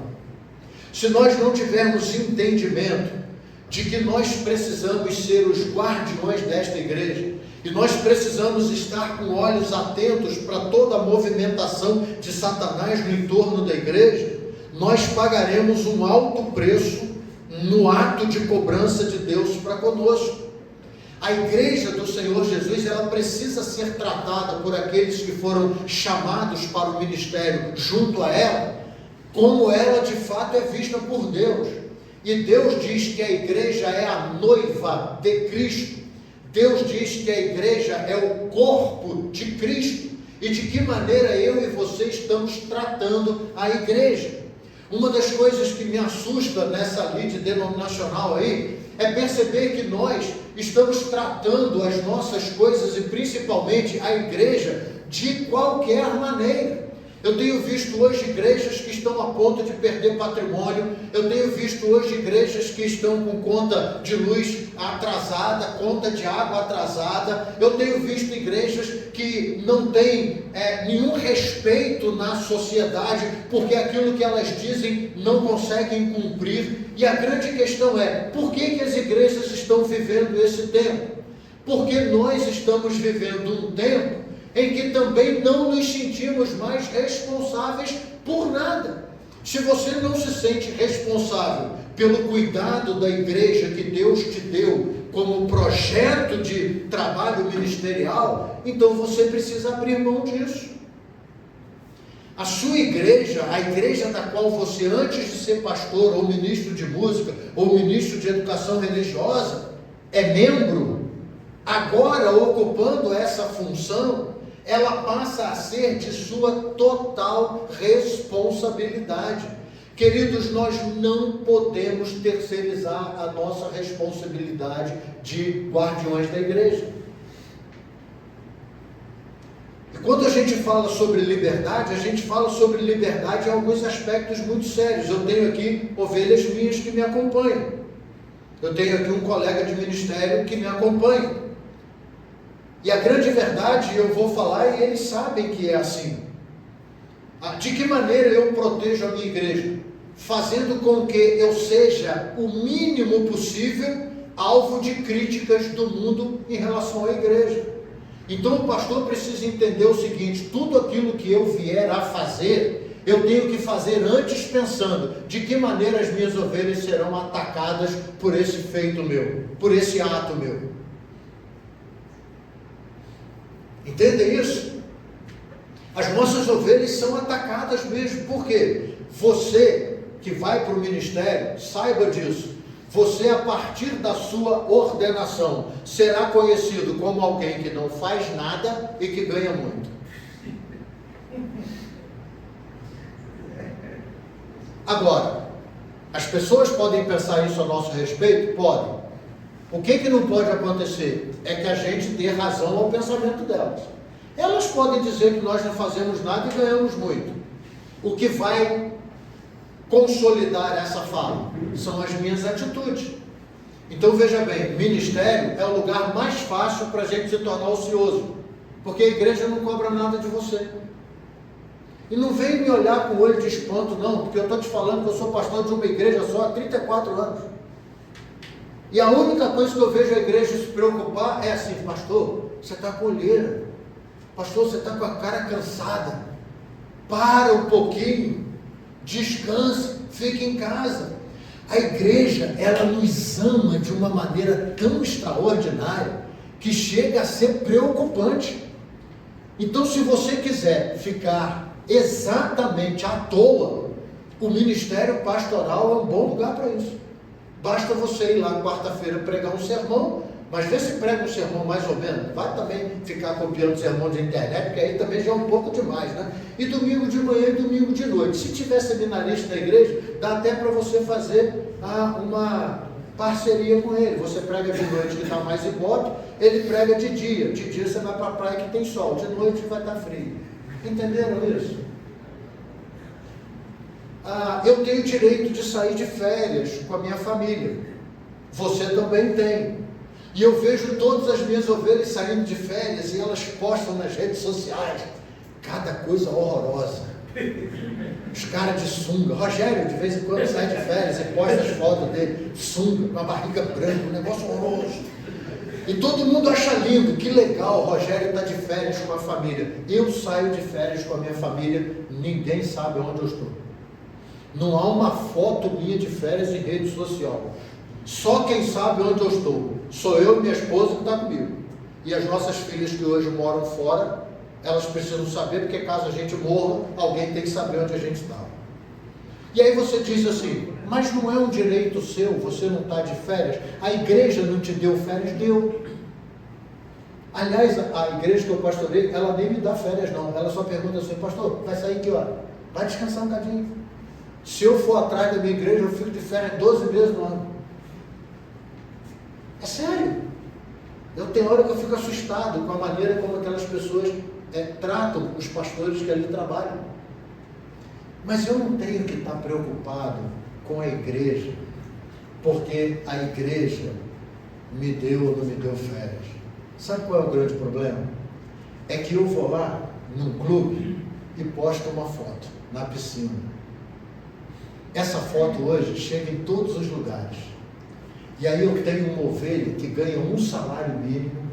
Se nós não tivermos entendimento de que nós precisamos ser os guardiões desta igreja, e nós precisamos estar com olhos atentos para toda a movimentação de Satanás no entorno da igreja, nós pagaremos um alto preço no ato de cobrança de Deus para conosco. A igreja do Senhor Jesus, ela precisa ser tratada por aqueles que foram chamados para o ministério junto a ela, como ela de fato é vista por Deus. E Deus diz que a igreja é a noiva de Cristo. Deus diz que a igreja é o corpo de Cristo. E de que maneira eu e você estamos tratando a igreja? Uma das coisas que me assusta nessa lide denominacional aí, é perceber que nós estamos tratando as nossas coisas, e principalmente a igreja, de qualquer maneira. Eu tenho visto hoje igrejas que estão a ponto de perder patrimônio. Eu tenho visto hoje igrejas que estão com conta de luz atrasada, conta de água atrasada. Eu tenho visto igrejas que não têm nenhum respeito na sociedade, porque aquilo que elas dizem não conseguem cumprir. E a grande questão é, por que as igrejas estão vivendo esse tempo? Porque nós estamos vivendo um tempo em que também não nos sentimos mais responsáveis por nada. Se você não se sente responsável pelo cuidado da igreja que Deus te deu como projeto de trabalho ministerial, então você precisa abrir mão disso. A sua igreja, a igreja da qual você, antes de ser pastor, ou ministro de música, ou ministro de educação religiosa, é membro, agora ocupando essa função, ela passa a ser de sua total responsabilidade. Queridos, nós não podemos terceirizar a nossa responsabilidade de guardiões da igreja. E quando a gente fala sobre liberdade, a gente fala sobre liberdade em alguns aspectos muito sérios. Eu tenho aqui ovelhas minhas que me acompanham. Eu tenho aqui um colega de ministério que me acompanha. E a grande verdade, eu vou falar e eles sabem que é assim. De que maneira eu protejo a minha igreja? Fazendo com que eu seja o mínimo possível alvo de críticas do mundo em relação à igreja. Então o pastor precisa entender o seguinte: tudo aquilo que eu vier a fazer, eu tenho que fazer antes pensando de que maneira as minhas ovelhas serão atacadas por esse feito meu, por esse ato meu. Entendem isso? As nossas ovelhas são atacadas mesmo. Por quê? Você que vai para o ministério, saiba disso. Você, a partir da sua ordenação, será conhecido como alguém que não faz nada e que ganha muito. Agora, as pessoas podem pensar isso a nosso respeito? Podem. O que não pode acontecer? É que a gente dê razão ao pensamento delas. Elas podem dizer que nós não fazemos nada e ganhamos muito. O que vai consolidar essa fala são as minhas atitudes. Então veja bem, ministério é o lugar mais fácil para a gente se tornar ocioso, porque a igreja não cobra nada de você. E não vem me olhar com o olho de espanto não, porque eu estou te falando que eu sou pastor de uma igreja só há 34 anos. E a única coisa que eu vejo a igreja se preocupar é assim: pastor, você está com olheira, pastor, você está com a cara cansada, para um pouquinho, descansa, fica em casa. A igreja, ela nos ama de uma maneira tão extraordinária que chega a ser preocupante. Então, se você quiser ficar exatamente à toa, o ministério pastoral é um bom lugar para isso. Basta você ir lá quarta-feira pregar um sermão, mas vê se prega um sermão mais ou menos. Vai também ficar copiando sermão de internet, porque aí também já é um pouco demais, né? E domingo de manhã e domingo de noite. Se tiver seminarista na igreja, dá até para você fazer uma parceria com ele. Você prega de noite que está mais ibope, ele prega de dia. De dia você vai para a praia que tem sol, de noite vai estar frio. Entenderam isso? Eu tenho direito de sair de férias com a minha família. Você também tem. E eu vejo todas as minhas ovelhas saindo de férias e elas postam nas redes sociais cada coisa horrorosa. Os caras de sunga. Rogério de vez em quando sai de férias e posta as fotos dele, sunga, com a barriga branca, um negócio horroroso. E todo mundo acha lindo, que legal, o Rogério está de férias com a família. Eu saio de férias com a minha família, ninguém sabe onde eu estou. Não há uma foto minha de férias em rede social. Só quem sabe onde eu estou sou eu e minha esposa que está comigo. E as nossas filhas que hoje moram fora, elas precisam saber, porque caso a gente morra, alguém tem que saber onde a gente está. E aí você diz assim: mas não é um direito seu, você não está de férias? A igreja não te deu férias? Deu. Aliás, a igreja que eu pastorei, ela nem me dá férias não. Ela só pergunta assim: pastor, vai sair que hora? Vai descansar um bocadinho. Se eu for atrás da minha igreja, eu fico de férias 12 meses no ano. É sério. Eu tenho hora que eu fico assustado com a maneira como aquelas pessoas tratam os pastores que ali trabalham. Mas eu não tenho que estar preocupado com a igreja, porque a igreja me deu ou não me deu férias. Sabe qual é o grande problema? É que eu vou lá num clube e posto uma foto na piscina. Essa foto hoje chega em todos os lugares. E aí eu tenho uma ovelha que ganha um salário mínimo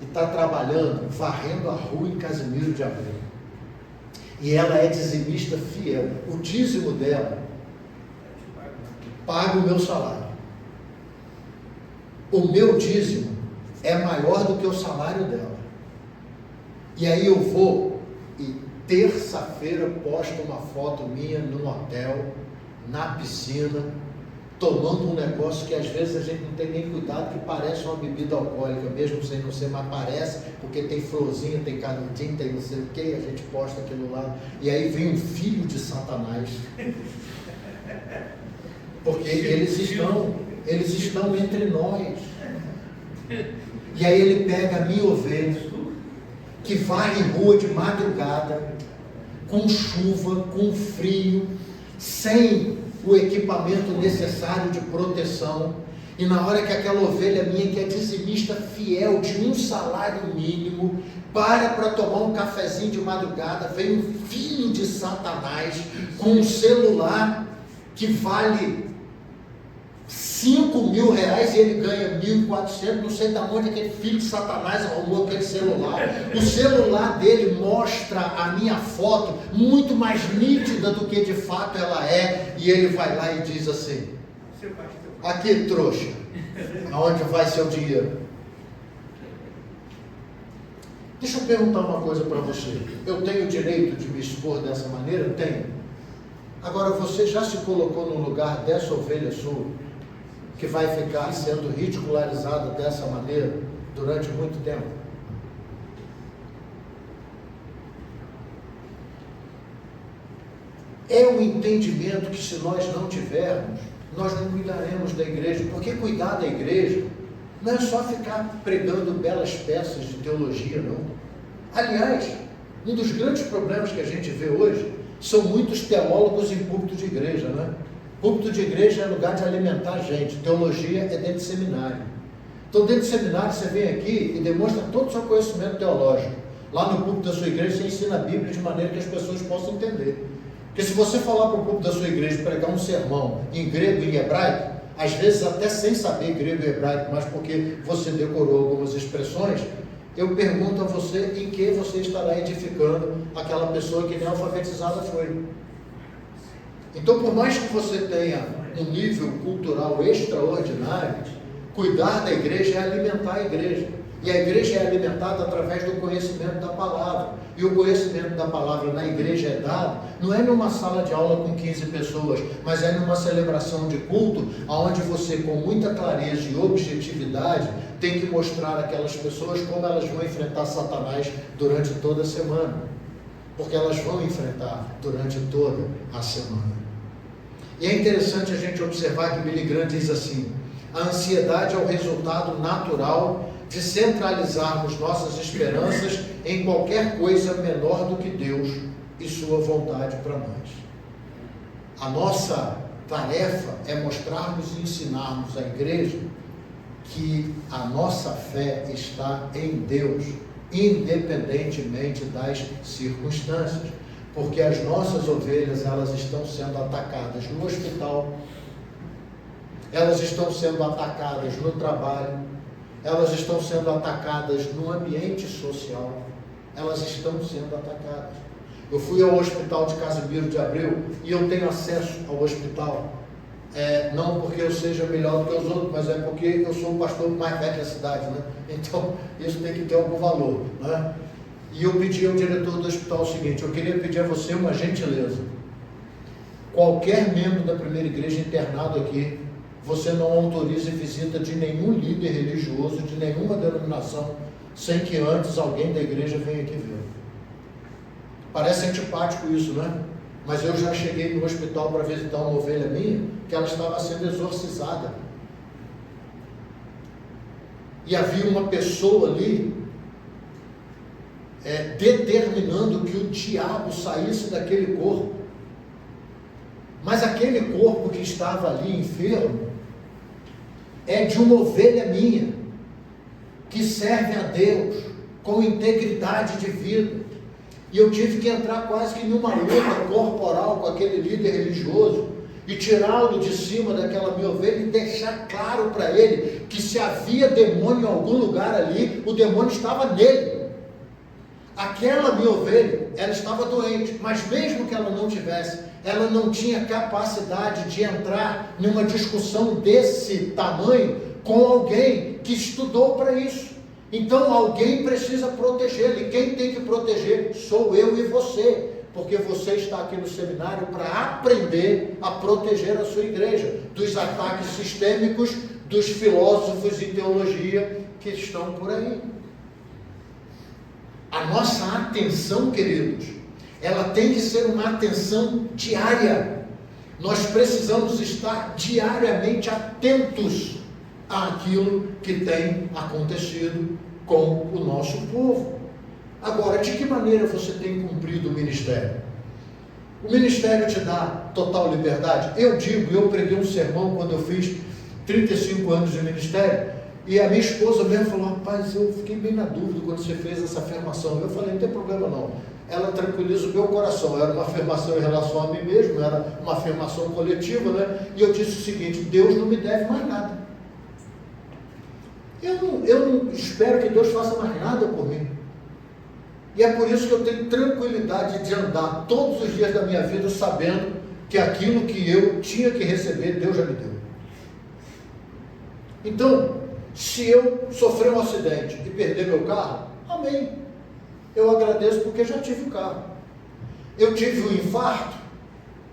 e está trabalhando, varrendo a rua em Casimiro de Abreu. E ela é dizimista fiel. O dízimo dela paga o meu salário. O meu dízimo é maior do que o salário dela. E aí eu vou e terça-feira posto uma foto minha num hotel, na piscina, tomando um negócio que às vezes a gente não tem nem cuidado, que parece uma bebida alcoólica, mesmo sem não ser, mas parece, porque tem florzinha, tem canudinho, tem não sei o que, a gente posta aquilo lá, e aí vem um filho de Satanás, porque eles estão entre nós. E aí ele pega a minha ovelha, que varre rua de madrugada, com chuva, com frio, sem o equipamento necessário de proteção, e na hora que aquela ovelha minha, que é dizimista fiel, de um salário mínimo, para tomar um cafezinho de madrugada, vem um filho de Satanás, com um celular que vale R$5.000 e ele ganha 1.400, não sei de onde aquele filho de Satanás arrumou aquele celular. O celular dele mostra a minha foto muito mais nítida do que de fato ela é, e ele vai lá e diz assim: aqui, trouxa, aonde vai seu dinheiro? Deixa eu perguntar uma coisa para você. Eu tenho o direito de me expor dessa maneira? Tenho. Agora, você já se colocou no lugar dessa ovelha sua, que vai ficar sendo ridicularizada dessa maneira durante muito tempo? É um entendimento que, se nós não tivermos, nós não cuidaremos da igreja, porque cuidar da igreja não é só ficar pregando belas peças de teologia, não. Aliás, um dos grandes problemas que a gente vê hoje são muitos teólogos em púlpito de igreja, né? Púlpito de igreja é lugar de alimentar gente, teologia é dentro de seminário. Então, dentro de seminário, você vem aqui e demonstra todo o seu conhecimento teológico. Lá no púlpito da sua igreja, você ensina a Bíblia de maneira que as pessoas possam entender. Porque se você falar para o púlpito da sua igreja pregar um sermão em grego e em hebraico, às vezes até sem saber grego e hebraico, mas porque você decorou algumas expressões, eu pergunto a você em que você estará edificando aquela pessoa que nem alfabetizada foi. Então, por mais que você tenha um nível cultural extraordinário, cuidar da igreja é alimentar a igreja. E a igreja é alimentada através do conhecimento da palavra. E o conhecimento da palavra na igreja é dado, não é numa sala de aula com 15 pessoas, mas é numa celebração de culto, onde você, com muita clareza e objetividade, tem que mostrar àquelas pessoas como elas vão enfrentar Satanás durante toda a semana. Porque elas vão enfrentar durante toda a semana. E é interessante a gente observar que Billy Graham diz assim: a ansiedade é o resultado natural de centralizarmos nossas esperanças em qualquer coisa menor do que Deus e sua vontade para nós. A nossa tarefa é mostrarmos e ensinarmos à igreja que a nossa fé está em Deus, independentemente das circunstâncias, porque as nossas ovelhas, elas estão sendo atacadas no hospital, elas estão sendo atacadas no trabalho, elas estão sendo atacadas no ambiente social, elas estão sendo atacadas. Eu fui ao hospital de Casimiro de Abreu e eu tenho acesso ao hospital, não porque eu seja melhor do que os outros, mas é porque eu sou o pastor mais velho da cidade, né? Então isso tem que ter algum valor, né? E eu pedi ao diretor do hospital o seguinte: eu queria pedir a você uma gentileza. Qualquer membro da primeira igreja internado aqui, você não autorize visita de nenhum líder religioso, de nenhuma denominação, sem que antes alguém da igreja venha aqui ver. Parece antipático isso, né? Mas eu já cheguei no hospital para visitar uma ovelha minha, que ela estava sendo exorcizada. E havia uma pessoa ali, determinando que o diabo saísse daquele corpo. Mas aquele corpo que estava ali enfermo, é de uma ovelha minha, que serve a Deus, com integridade de vida. E eu tive que entrar quase que numa luta corporal com aquele líder religioso, e tirá-lo de cima daquela minha ovelha, e deixar claro para ele, que se havia demônio em algum lugar ali, o demônio estava nele. Aquela minha ovelha, ela estava doente, mas mesmo que ela não tivesse, ela não tinha capacidade de entrar numa discussão desse tamanho com alguém que estudou para isso. Então alguém precisa protegê-la, e quem tem que proteger sou eu e você, porque você está aqui no seminário para aprender a proteger a sua igreja dos ataques sistêmicos dos filósofos em teologia que estão por aí. A nossa atenção, queridos, ela tem que ser uma atenção diária, Nós precisamos estar diariamente atentos àquilo que tem acontecido com o nosso povo. Agora, de que maneira você tem cumprido o ministério? O ministério te dá total liberdade? Eu preguei um sermão quando eu fiz 35 anos de ministério, e a minha esposa mesmo falou: rapaz, eu fiquei bem na dúvida quando você fez essa afirmação. Eu falei: não tem problema não, ela tranquiliza o meu coração. Era uma afirmação em relação a mim mesmo, era uma afirmação coletiva, né? E eu disse o seguinte: Deus não me deve mais nada. Eu não espero que Deus faça mais nada por mim. E é por isso que eu tenho tranquilidade de andar todos os dias da minha vida sabendo que aquilo que eu tinha que receber, Deus já me deu. Então, se eu sofrer um acidente e perder meu carro, amém. Eu agradeço porque já tive o carro. Eu tive um infarto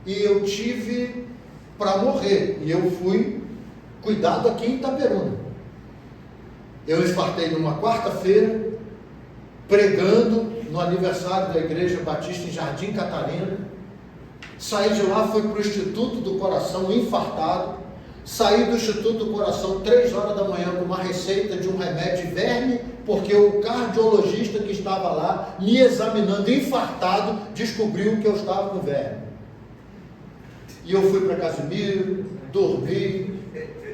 e eu tive para morrer. E eu fui cuidado aqui em Itaperuna. Eu infartei numa quarta-feira, pregando no aniversário da Igreja Batista em Jardim Catarina. Saí de lá, fui para o Instituto do Coração infartado. Saí do Instituto do Coração 3 horas da manhã com uma receita de um remédio de verme, porque o cardiologista que estava lá, me examinando infartado, descobriu que eu estava com verme. E eu fui para Casimiro, dormi.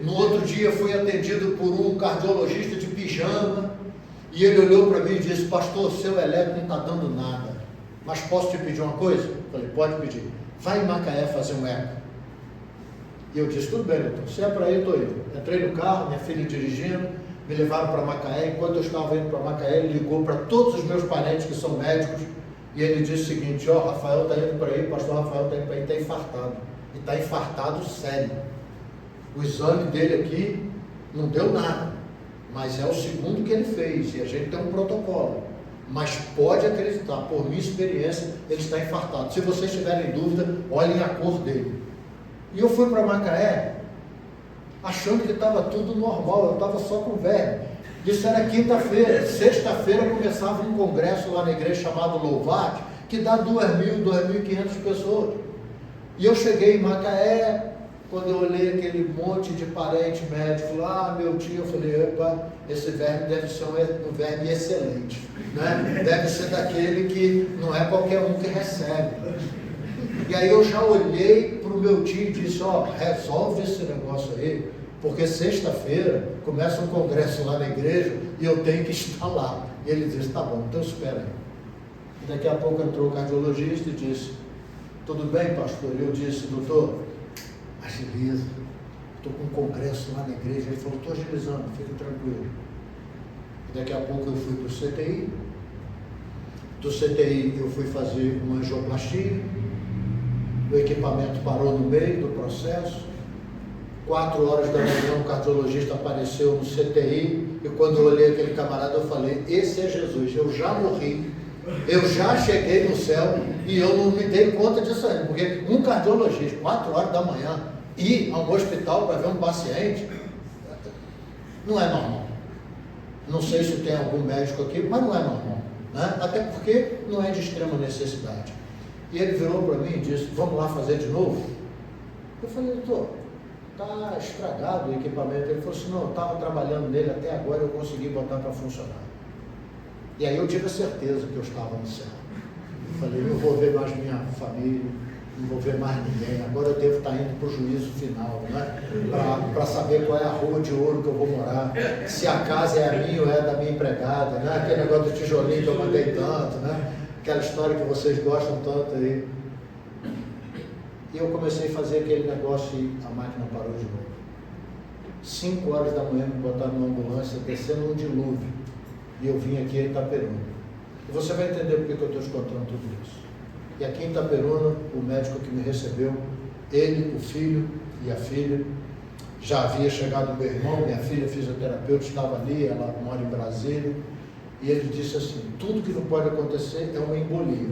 No outro dia fui atendido por um cardiologista de pijama, e ele olhou para mim e disse: pastor, seu eletro não está dando nada, mas posso te pedir uma coisa? Eu falei: pode pedir. Vai em Macaé fazer um eco. E eu disse: tudo bem, doutor, se é para ir, estou indo. Entrei no carro, minha filha dirigindo, me levaram para Macaé. Enquanto eu estava indo para Macaé, ele ligou para todos os meus parentes que são médicos, e ele disse o seguinte: ó, Rafael está indo para aí, pastor Rafael está indo para aí, está infartado. E está infartado sério. O exame dele aqui não deu nada, mas é o segundo que ele fez, e a gente tem um protocolo. Mas pode acreditar, por minha experiência, ele está infartado. Se vocês tiverem dúvida, olhem a cor dele. E eu fui para Macaé, achando que estava tudo normal, eu estava só com verme. Isso era quinta-feira. Sexta-feira começava um congresso lá na igreja chamado Louvate, que dá 2.000, 2.500 pessoas. E eu cheguei em Macaé. Quando eu olhei aquele monte de parente médico lá, meu tio, eu falei: opa, esse verme deve ser um verme excelente, né? Deve ser daquele que não é qualquer um que recebe. E aí eu já olhei para o meu tio e disse: ó, resolve esse negócio aí, porque sexta-feira começa um congresso lá na igreja e eu tenho que estar lá. E ele disse: tá bom, então espera aí. E daqui a pouco entrou o cardiologista e disse: tudo bem, pastor? E eu disse: doutor, agiliza, estou com um congresso lá na igreja. Ele falou: estou agilizando, fique tranquilo. E daqui a pouco eu fui para o CTI. Do CTI eu fui fazer uma angioplastia. O equipamento parou no meio do processo. 4 horas da manhã o cardiologista apareceu no CTI, e quando eu olhei aquele camarada eu falei: esse é Jesus, eu já morri, eu já cheguei no céu e eu não me dei conta disso ainda, porque um cardiologista, 4 horas da manhã, ir a um hospital para ver um paciente, não é normal. Não sei se tem algum médico aqui, mas não é normal, né? Até porque não é de extrema necessidade. E ele virou para mim e disse: vamos lá fazer de novo? Eu falei: doutor, está estragado o equipamento. Ele falou assim: não, eu estava trabalhando nele até agora, eu consegui botar para funcionar. E aí eu tive a certeza que eu estava no céu. Eu falei: não vou ver mais minha família, não vou ver mais ninguém, agora eu devo estar indo para o juízo final, né? Para saber qual é a rua de ouro que eu vou morar, se a casa é a minha ou é da minha empregada, né? Aquele negócio do tijolinho que eu mandei tanto, né? Aquela história que vocês gostam tanto aí. E eu comecei a fazer aquele negócio e a máquina parou de novo. 5 horas da manhã me botaram numa ambulância, descendo um dilúvio. E eu vim aqui em Itaperuna. E você vai entender por que eu estou te contando tudo isso. E aqui em Itaperuna, o médico que me recebeu, ele, o filho e a filha, já havia chegado o meu irmão, minha filha fisioterapeuta estava ali, ela mora em Brasília. E ele disse assim: tudo que não pode acontecer é uma embolia.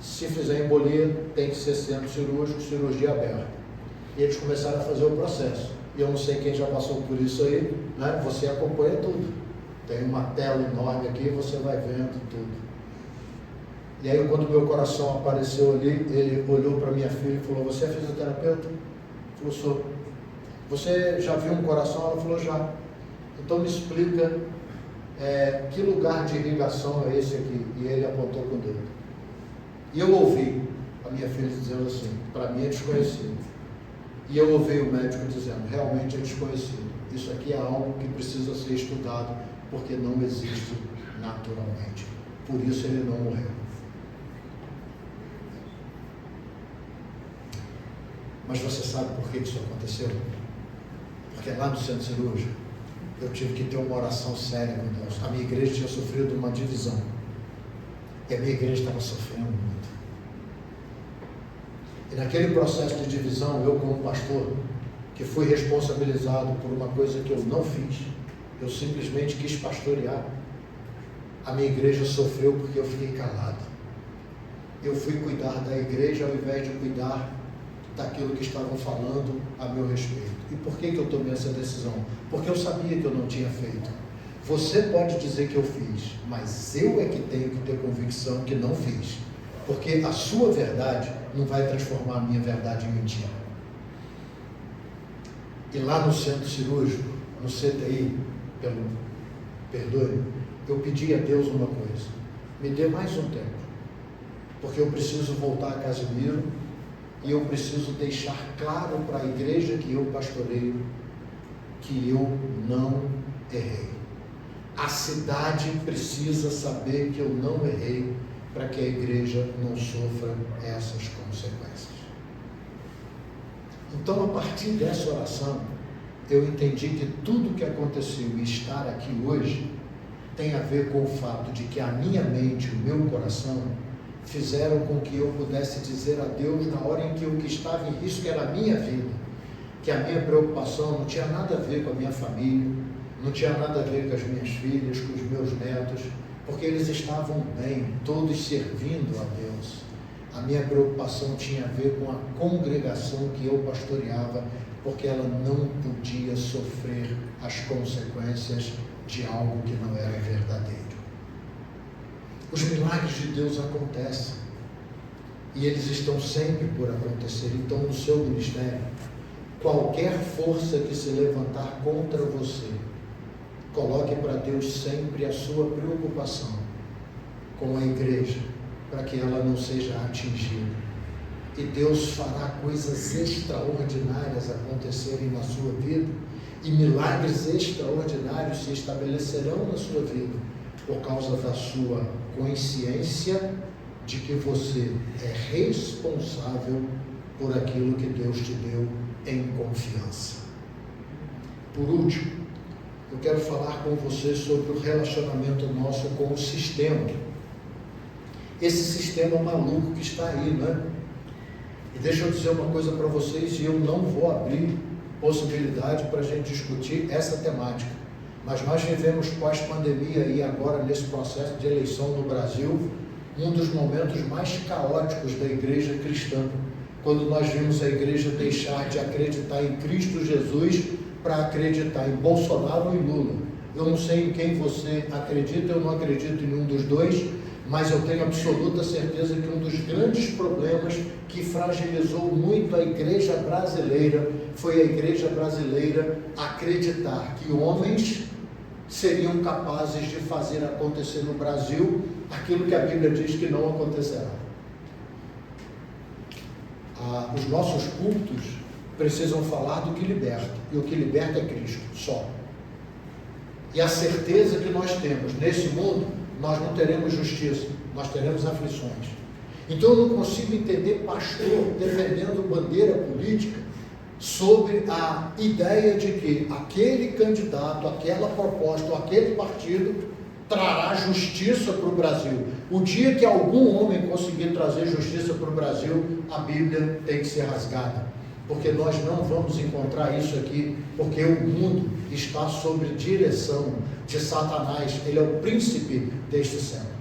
Se fizer embolia, tem que ser centro cirúrgico, cirurgia aberta. E eles começaram a fazer o processo. E eu não sei quem já passou por isso aí, né? Você acompanha tudo. Tem uma tela enorme aqui, você vai vendo tudo. E aí, quando meu coração apareceu ali, ele olhou para minha filha e falou: você é fisioterapeuta? Falou: sou. Você já viu um coração? Ela falou: já. Então me explica que lugar de irrigação é esse aqui? E ele apontou com o dedo. E eu ouvi a minha filha dizendo assim: para mim é desconhecido. E eu ouvi o médico dizendo: realmente é desconhecido. Isso aqui é algo que precisa ser estudado, porque não existe naturalmente. Por isso ele não morreu. Mas você sabe por que isso aconteceu? Porque lá no centro cirúrgico, eu tive que ter uma oração séria com Deus. A minha igreja tinha sofrido uma divisão. E a minha igreja estava sofrendo muito. E naquele processo de divisão, eu como pastor, que fui responsabilizado por uma coisa que eu não fiz, eu simplesmente quis pastorear, a minha igreja sofreu porque eu fiquei calado. Eu fui cuidar da igreja ao invés de cuidar daquilo que estavam falando a meu respeito. E por que eu tomei essa decisão? Porque eu sabia que eu não tinha feito. Você pode dizer que eu fiz, mas eu é que tenho que ter convicção que não fiz. Porque a sua verdade não vai transformar a minha verdade em mentira. E lá no centro cirúrgico, no CTI, perdoe, eu pedi a Deus uma coisa: me dê mais um tempo, porque eu preciso voltar a Casimiro e eu preciso deixar claro para a igreja que eu pastoreio que eu não errei. A cidade precisa saber que eu não errei, para que a igreja não sofra essas consequências. Então, a partir dessa oração, eu entendi que tudo que aconteceu e estar aqui hoje tem a ver com o fato de que a minha mente, o meu coração, fizeram com que eu pudesse dizer a Deus, na hora em que o que estava em risco era a minha vida, que a minha preocupação não tinha nada a ver com a minha família, não tinha nada a ver com as minhas filhas, com os meus netos, porque eles estavam bem, todos servindo a Deus. A minha preocupação tinha a ver com a congregação que eu pastoreava, porque ela não podia sofrer as consequências de algo que não era verdadeiro. Os milagres de Deus acontecem, e eles estão sempre por acontecer. Então, no seu ministério, qualquer força que se levantar contra você, coloque para Deus sempre a sua preocupação com a igreja, para que ela não seja atingida. E Deus fará coisas extraordinárias acontecerem na sua vida, e milagres extraordinários se estabelecerão na sua vida, por causa da sua consciência de que você é responsável por aquilo que Deus te deu em confiança. Por último, eu quero falar com você sobre o relacionamento nosso com o sistema. Esse sistema maluco que está aí, não é? E deixa eu dizer uma coisa para vocês, e eu não vou abrir possibilidade para a gente discutir essa temática, mas nós vivemos pós-pandemia e agora nesse processo de eleição no Brasil, um dos momentos mais caóticos da igreja cristã, quando nós vimos a igreja deixar de acreditar em Cristo Jesus para acreditar em Bolsonaro e Lula. Eu não sei em quem você acredita, eu não acredito em nenhum dos dois, mas eu tenho absoluta certeza que um dos grandes problemas que fragilizou muito a igreja brasileira foi a igreja brasileira acreditar que homens seriam capazes de fazer acontecer no Brasil aquilo que a Bíblia diz que não acontecerá. Os nossos cultos precisam falar do que liberta, e o que liberta é Cristo, só. E a certeza que nós temos nesse mundo, nós não teremos justiça, nós teremos aflições. Então eu não consigo entender pastor defendendo bandeira política sobre a ideia de que aquele candidato, aquela proposta, ou aquele partido trará justiça para o Brasil. O dia que algum homem conseguir trazer justiça para o Brasil, a Bíblia tem que ser rasgada, porque nós não vamos encontrar isso aqui, porque o mundo está sob direção de Satanás. Ele é o príncipe deste século.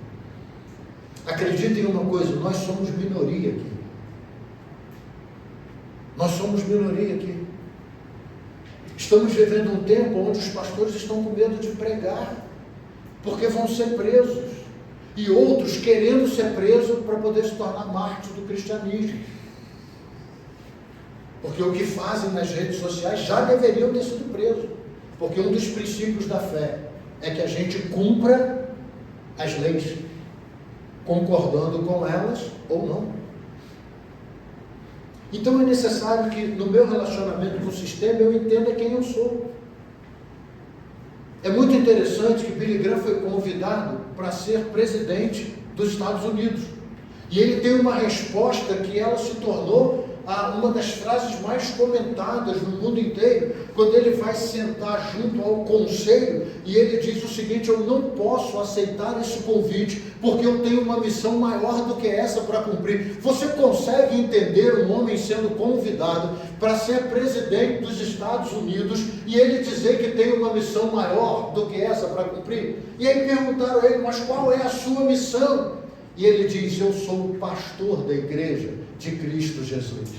Acreditem em uma coisa, nós somos minoria aqui. Nós somos minoria aqui. Estamos vivendo um tempo onde os pastores estão com medo de pregar, porque vão ser presos. e outros querendo ser presos para poder se tornar mártir do cristianismo. Porque o que fazem nas redes sociais já deveriam ter sido presos. Porque um dos princípios da fé é que a gente cumpra as leis, concordando com elas ou não. Então é necessário que no meu relacionamento com o sistema eu entenda quem eu sou. É muito interessante que Billy Graham foi convidado para ser presidente dos Estados Unidos. E ele tem uma resposta que ela se tornou uma das frases mais comentadas no mundo inteiro, quando ele vai sentar junto ao conselho, e ele diz o seguinte: eu não posso aceitar esse convite, porque eu tenho uma missão maior do que essa para cumprir. Você consegue entender um homem sendo convidado para ser presidente dos Estados Unidos, e ele dizer que tem uma missão maior do que essa para cumprir? E aí perguntaram a ele: mas qual é a sua missão? E ele diz: eu sou o pastor da igreja de Cristo Jesus.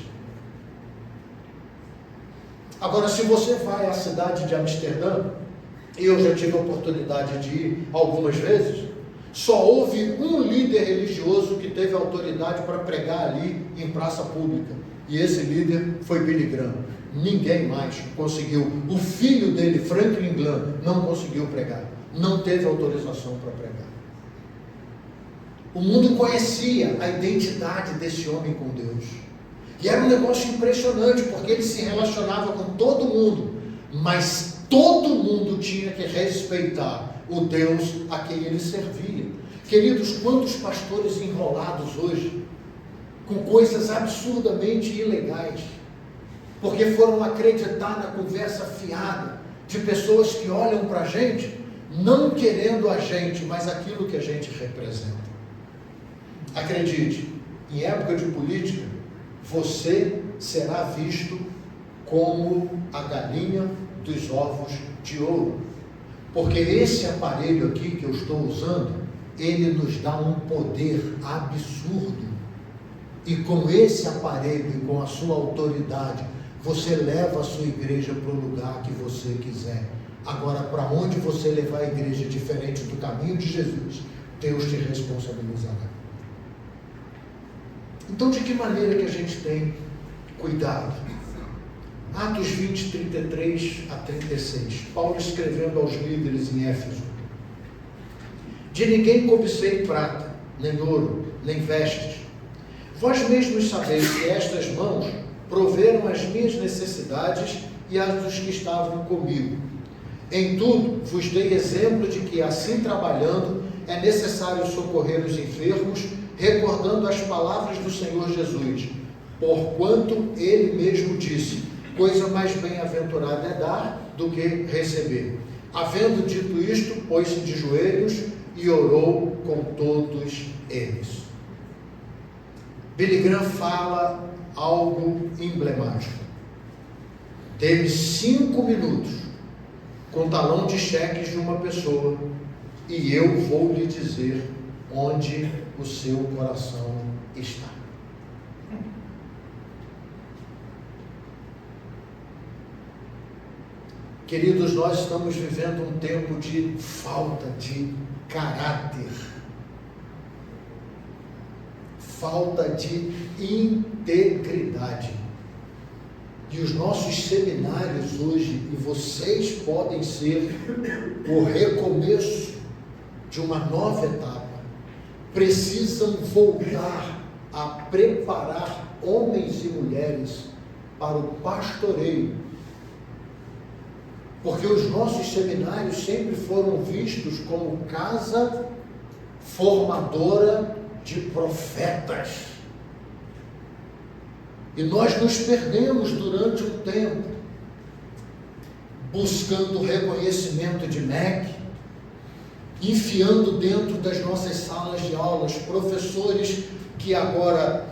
Agora, se você vai à cidade de Amsterdã, e eu já tive a oportunidade de ir algumas vezes, só houve um líder religioso que teve autoridade para pregar ali em praça pública, e esse líder foi Billy Graham. Ninguém mais conseguiu. O filho dele, Franklin Graham, não conseguiu pregar, não teve autorização para pregar. O mundo conhecia a identidade desse homem com Deus. E era um negócio impressionante, porque ele se relacionava com todo mundo, mas todo mundo tinha que respeitar o Deus a quem ele servia. Queridos, quantos pastores enrolados hoje, com coisas absurdamente ilegais, porque foram acreditar na conversa fiada de pessoas que olham para a gente, não querendo a gente, mas aquilo que a gente representa. Acredite, em época de política, você será visto como a galinha dos ovos de ouro. Porque esse aparelho aqui que eu estou usando, ele nos dá um poder absurdo. E com esse aparelho e com a sua autoridade, você leva a sua igreja para o lugar que você quiser. Agora, para onde você levar a igreja diferente do caminho de Jesus, Deus te responsabilizará. Então, de que maneira que a gente tem cuidado? Atos 20, 33 a 36. Paulo escrevendo aos líderes em Éfeso: de ninguém cobicei prata, nem ouro, nem vestes. Vós mesmos sabeis que estas mãos proveram as minhas necessidades e as dos que estavam comigo. Em tudo vos dei exemplo de que, assim trabalhando, é necessário socorrer os enfermos, recordando as palavras do Senhor Jesus, porquanto ele mesmo disse: coisa mais bem-aventurada é dar do que receber. Havendo dito isto, pôs-se de joelhos e orou com todos eles. Billy Graham fala algo emblemático. Teve 5 minutos com talão de cheques de uma pessoa, e eu vou lhe dizer onde o seu coração está. Queridos, nós estamos vivendo um tempo de falta de caráter, falta de integridade. E os nossos seminários hoje, e vocês podem ser o recomeço de uma nova etapa, precisam voltar a preparar homens e mulheres para o pastoreio. Porque os nossos seminários sempre foram vistos como casa formadora de profetas. E nós nos perdemos durante um tempo, buscando reconhecimento de MEC, enfiando dentro das nossas salas de aulas professores que agora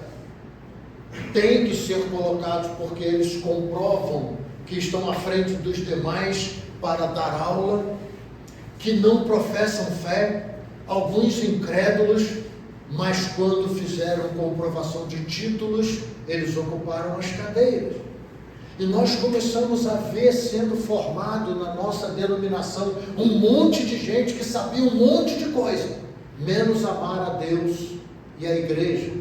têm que ser colocados porque eles comprovam que estão à frente dos demais para dar aula, que não professam fé, alguns incrédulos, mas quando fizeram comprovação de títulos, eles ocuparam as cadeiras. E nós começamos a ver sendo formado na nossa denominação um monte de gente que sabia um monte de coisa, menos amar a Deus e a igreja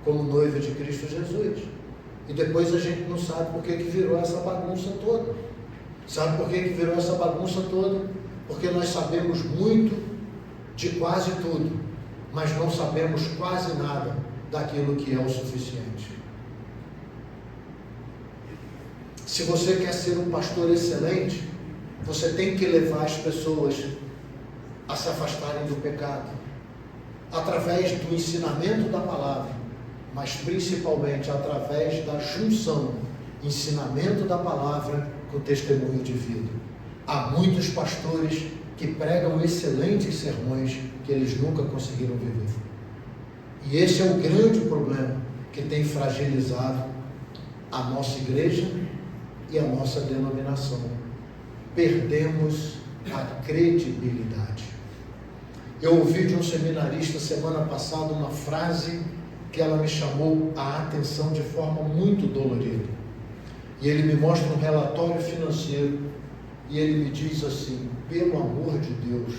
como noiva de Cristo Jesus. E depois a gente não sabe por que virou essa bagunça toda. Sabe por que virou essa bagunça toda? Porque nós sabemos muito de quase tudo, mas não sabemos quase nada daquilo que é o suficiente. Se você quer ser um pastor excelente, você tem que levar as pessoas a se afastarem do pecado, através do ensinamento da palavra, mas principalmente através da junção, ensinamento da palavra com testemunho de vida. Há muitos pastores que pregam excelentes sermões que eles nunca conseguiram viver. E esse é o grande problema que tem fragilizado a nossa igreja e a nossa denominação. Perdemos a credibilidade. Eu ouvi de um seminarista semana passada uma frase que ela me chamou a atenção de forma muito dolorida. E ele me mostra um relatório financeiro e ele me diz assim: pelo amor de Deus,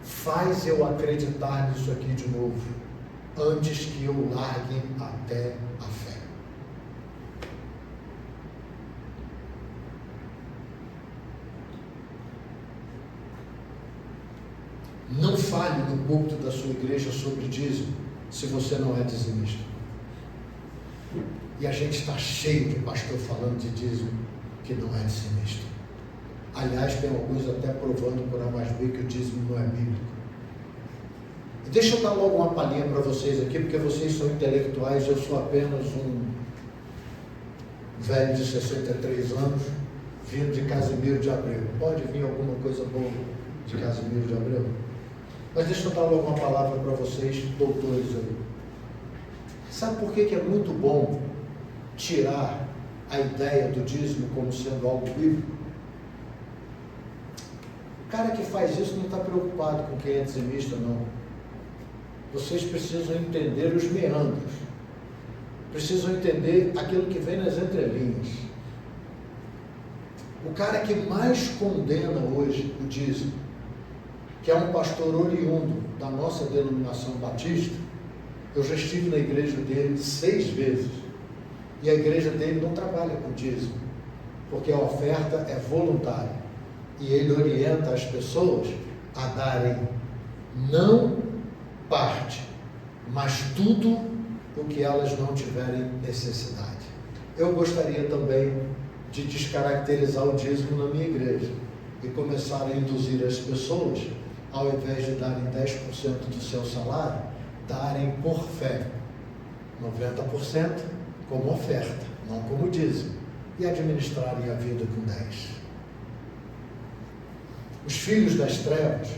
faz eu acreditar nisso aqui de novo, antes que eu largue até a fé. Não fale no púlpito da sua igreja sobre dízimo, se você não é dizimista. E a gente está cheio de pastor falando de dízimo que não é dizimista. Aliás, tem alguns até provando por A mais B que o dízimo não é bíblico. E deixa eu dar logo uma palhinha para vocês aqui, porque vocês são intelectuais, eu sou apenas um velho de 63 anos, vindo de Casimiro de Abreu. Pode vir alguma coisa boa de Casimiro de Abreu? Mas deixa eu dar logo uma palavra para vocês, doutores aí. Sabe por que é muito bom tirar a ideia do dízimo como sendo algo bíblico? O cara que faz isso não está preocupado com quem é dizimista, não. Vocês precisam entender os meandros. Precisam entender aquilo que vem nas entrelinhas. O cara que mais condena hoje o dízimo, que é um pastor oriundo da nossa denominação batista, eu já estive na igreja dele 6 vezes, e a igreja dele não trabalha com dízimo, porque a oferta é voluntária, e ele orienta as pessoas a darem não parte, mas tudo o que elas não tiverem necessidade. Eu gostaria também de descaracterizar o dízimo na minha igreja, e começar a induzir as pessoas, ao invés de darem 10% do seu salário, darem por fé 90% como oferta, não como dízimo, e administrarem a vida com 10%. Os filhos das trevas,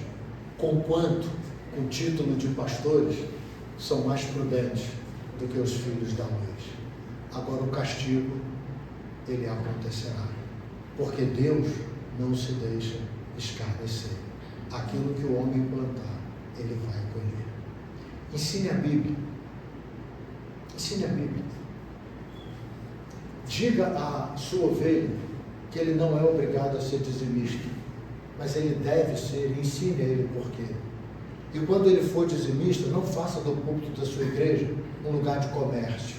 conquanto com o título de pastores, são mais prudentes do que os filhos da luz. Agora o castigo, ele acontecerá, porque Deus não se deixa escarnecer. Aquilo que o homem plantar, ele vai colher. Ensine a Bíblia. Ensine a Bíblia. Diga à sua ovelha que ele não é obrigado a ser dizimista, mas ele deve ser, e ensine a ele por quê. E quando ele for dizimista, não faça do púlpito da sua igreja um lugar de comércio.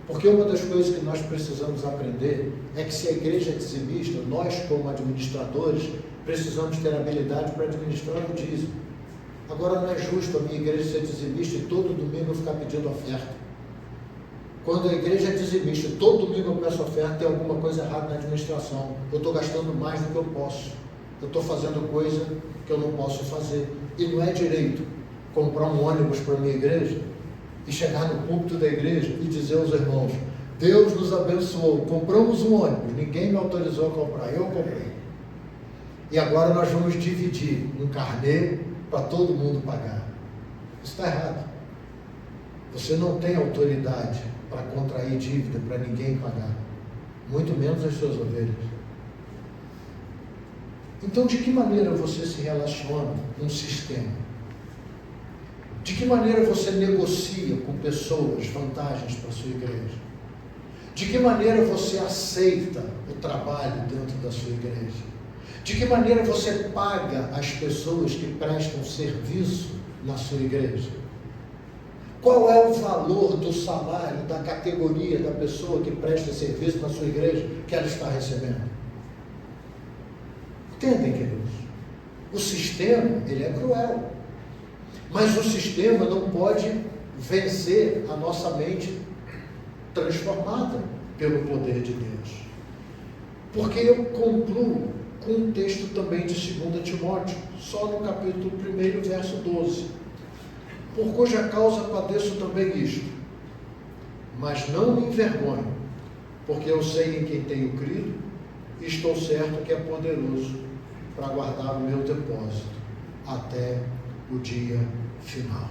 Porque uma das coisas que nós precisamos aprender é que se a igreja é dizimista, nós como administradores precisamos ter habilidade para administrar o dízimo. Agora não é justo a minha igreja ser dizimista e todo domingo eu ficar pedindo oferta. Quando a igreja é dizimista e todo domingo eu peço oferta, tem alguma coisa errada na administração. Eu estou gastando mais do que eu posso. Eu estou fazendo coisa que eu não posso fazer. E não é direito comprar um ônibus para a minha igreja e chegar no púlpito da igreja e dizer aos irmãos: Deus nos abençoou, compramos um ônibus, ninguém me autorizou a comprar, eu comprei. E agora nós vamos dividir um carnê para todo mundo pagar. Isso está errado. Você não tem autoridade para contrair dívida para ninguém pagar, muito menos as suas ovelhas. Então, de que maneira você se relaciona com um sistema? De que maneira você negocia com pessoas vantagens para a sua igreja? De que maneira você aceita o trabalho dentro da sua igreja? De que maneira você paga as pessoas que prestam serviço na sua igreja? Qual é o valor do salário, da categoria da pessoa que presta serviço na sua igreja que ela está recebendo? Entendem, queridos? O sistema, ele é cruel. Mas o sistema não pode vencer a nossa mente transformada pelo poder de Deus. Porque eu concluo com um texto também de 2 Timóteo, só no capítulo 1, verso 12. Por cuja causa padeço também isto, mas não me envergonho, porque eu sei em quem tenho crido, e estou certo que é poderoso para guardar o meu depósito até o dia final.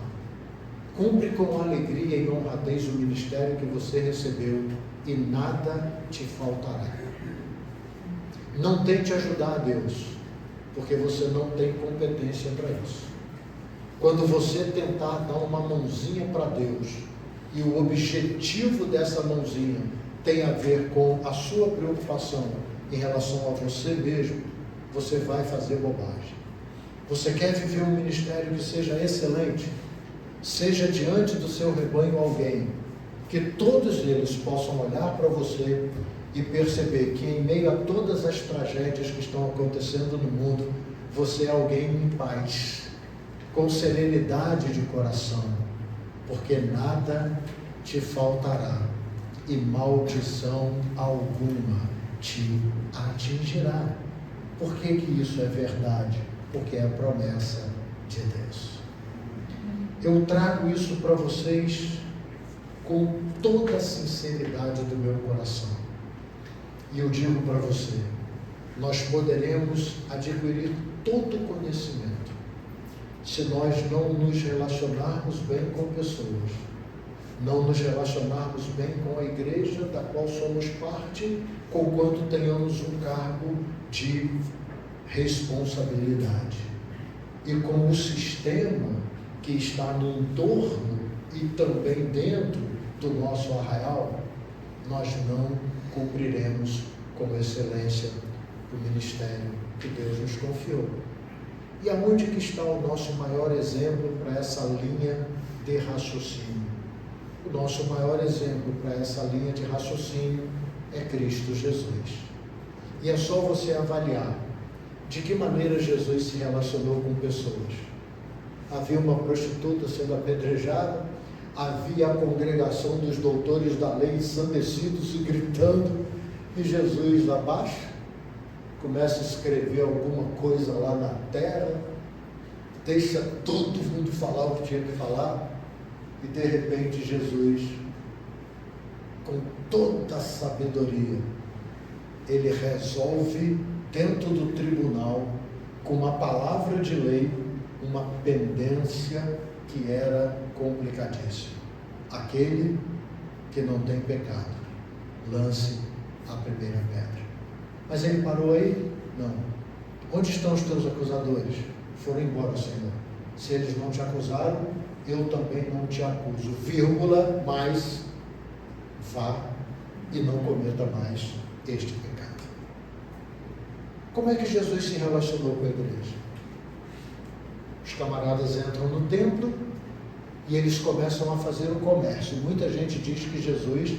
Cumpre com alegria e honradez o ministério que você recebeu, e nada te faltará. Não tente ajudar a Deus, porque você não tem competência para isso. Quando você tentar dar uma mãozinha para Deus, e o objetivo dessa mãozinha tem a ver com a sua preocupação em relação a você mesmo, você vai fazer bobagem. Você quer viver um ministério que seja excelente? Seja diante do seu rebanho alguém que todos eles possam olhar para você e perceber que em meio a todas as tragédias que estão acontecendo no mundo, você é alguém em paz, com serenidade de coração, porque nada te faltará e maldição alguma te atingirá. Por que que isso é verdade? Porque é promessa de Deus. Eu trago isso para vocês com toda a sinceridade do meu coração. E eu digo para você, nós poderemos adquirir todo o conhecimento se nós não nos relacionarmos bem com pessoas, não nos relacionarmos bem com a igreja da qual somos parte, conquanto tenhamos um cargo de responsabilidade. E com o sistema que está no entorno e também dentro do nosso arraial, nós não cumpriremos com excelência o ministério que Deus nos confiou. E aonde que está o nosso maior exemplo para essa linha de raciocínio? O nosso maior exemplo para essa linha de raciocínio é Cristo Jesus. E é só você avaliar de que maneira Jesus se relacionou com pessoas. Havia uma prostituta sendo apedrejada, havia a congregação dos doutores da lei ensandecidos e gritando, e Jesus abaixo começa a escrever alguma coisa lá na terra, deixa todo mundo falar o que tinha que falar, e de repente Jesus, com toda a sabedoria, ele resolve dentro do tribunal, com uma palavra de lei, uma pendência que era complicadíssima. Aquele que não tem pecado, lance a primeira pedra. Mas ele parou aí? Não. Onde estão os teus acusadores? Foram embora, Senhor. Se eles não te acusaram, eu também não te acuso, vírgula, mas vá e não cometa mais este pecado. Como é que Jesus se relacionou com a igreja? Os camaradas entram no templo e eles começam a fazer o comércio. Muita gente diz que Jesus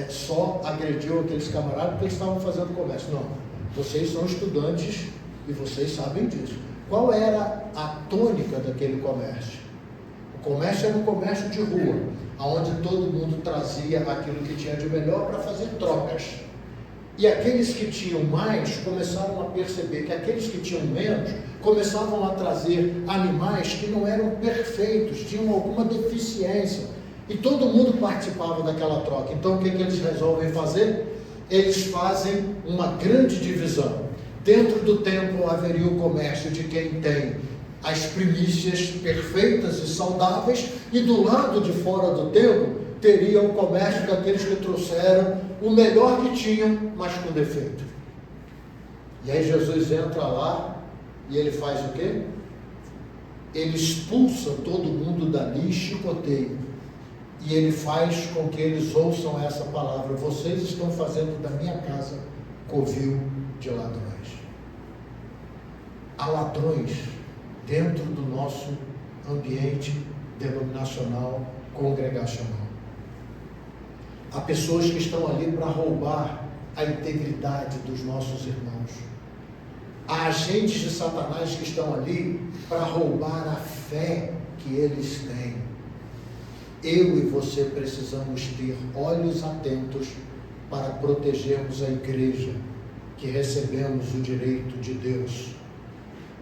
só agrediu aqueles camaradas porque eles estavam fazendo comércio. Não, vocês são estudantes e vocês sabem disso. Qual era a tônica daquele comércio? O comércio era um comércio de rua, onde todo mundo trazia aquilo que tinha de melhor para fazer trocas. E aqueles que tinham mais começaram a perceber que aqueles que tinham menos começavam a trazer animais que não eram perfeitos, tinham alguma deficiência. E todo mundo participava daquela troca. Então o que eles resolvem fazer? Eles fazem uma grande divisão. Dentro do templo haveria o comércio de quem tem as primícias perfeitas e saudáveis, e do lado de fora do templo teria o comércio daqueles que trouxeram o melhor que tinham, mas com defeito. E aí Jesus entra lá e ele faz o quê? Ele expulsa todo mundo dali e chicoteia. E ele faz com que eles ouçam essa palavra: vocês estão fazendo da minha casa covil de ladrões. Há ladrões dentro do nosso ambiente denominacional, congregacional. Há pessoas que estão ali para roubar a integridade dos nossos irmãos. Há agentes de Satanás que estão ali para roubar a fé que eles têm. Eu e você precisamos ter olhos atentos para protegermos a igreja que recebemos o direito de Deus,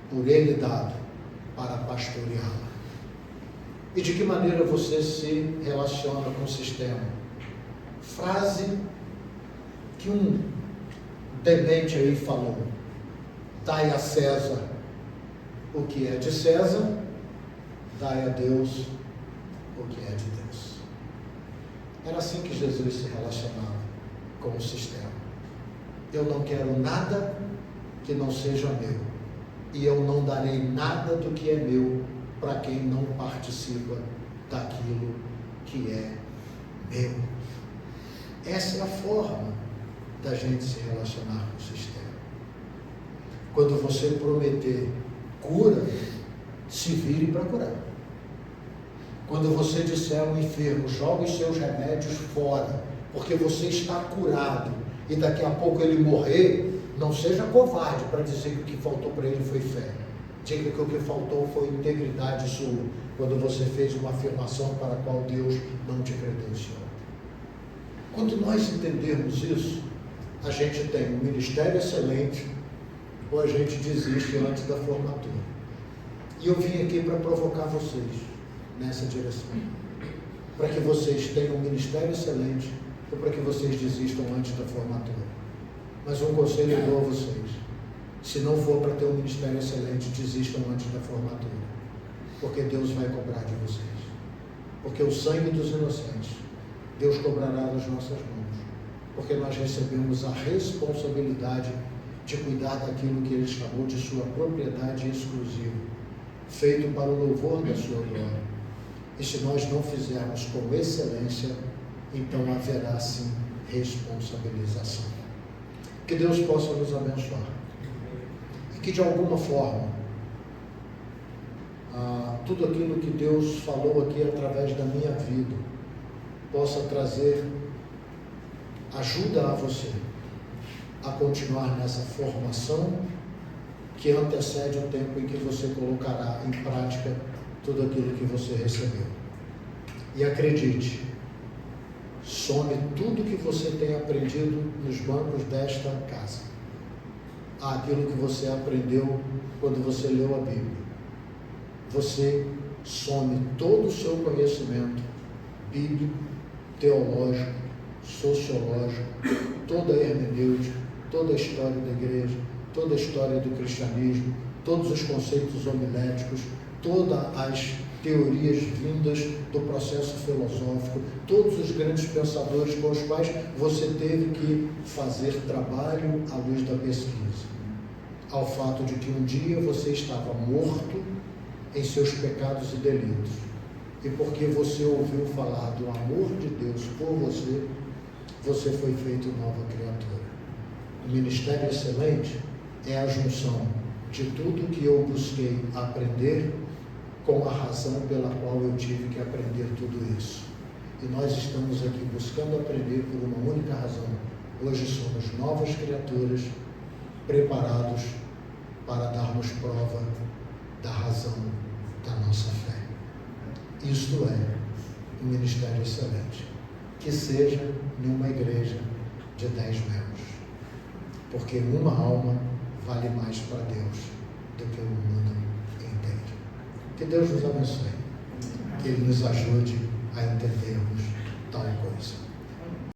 por Ele dado, para pastoreá-la. E de que maneira você se relaciona com o sistema? Frase que um demente aí falou: dai a César o que é de César, dai a Deus o que é de Deus. Era assim que Jesus se relacionava com o sistema. Eu não quero nada que não seja meu, e eu não darei nada do que é meu para quem não participa daquilo que é meu. Essa é a forma da gente se relacionar com o sistema. Quando você prometer cura, se vire para curar. Quando você disser ao enfermo, jogue os seus remédios fora, porque você está curado, e daqui a pouco ele morrer, não seja covarde para dizer que o que faltou para ele foi fé. Diga que o que faltou foi integridade sua, quando você fez uma afirmação para a qual Deus não te credenciou. Quando nós entendermos isso, a gente tem um ministério excelente, ou a gente desiste antes da formatura. E eu vim aqui para provocar vocês nessa direção, para que vocês tenham um ministério excelente, ou para que vocês desistam antes da formatura. Mas um conselho eu dou a vocês: se não for para ter um ministério excelente, desistam antes da formatura, porque Deus vai cobrar de vocês, porque o sangue dos inocentes Deus cobrará das nossas mãos, porque nós recebemos a responsabilidade de cuidar daquilo que Ele chamou de sua propriedade exclusiva, feito para o louvor da sua glória. E se nós não fizermos com excelência, então haverá sim responsabilização. Que Deus possa nos abençoar, e que de alguma forma tudo aquilo que Deus falou aqui através da minha vida possa trazer ajuda a você a continuar nessa formação que antecede o tempo em que você colocará em prática tudo aquilo que você recebeu. E acredite, some tudo que você tem aprendido nos bancos desta casa, aquilo que você aprendeu quando você leu a Bíblia. Você some todo o seu conhecimento bíblico, teológico, sociológico, toda a hermenêutica, toda a história da igreja, toda a história do cristianismo, todos os conceitos homiléticos, todas as teorias vindas do processo filosófico, todos os grandes pensadores com os quais você teve que fazer trabalho à luz da pesquisa, ao fato de que um dia você estava morto em seus pecados e delitos, e porque você ouviu falar do amor de Deus por você, você foi feito nova criatura. O ministério excelente é a junção de tudo que eu busquei aprender com a razão pela qual eu tive que aprender tudo isso. E nós estamos aqui buscando aprender por uma única razão. Hoje somos novas criaturas, preparados para darmos prova da razão da nossa fé. Isto é um ministério excelente, que seja numa igreja de 10 membros, porque uma alma vale mais para Deus do que o mundo inteiro. Que Deus nos abençoe, que Ele nos ajude a entendermos tal coisa.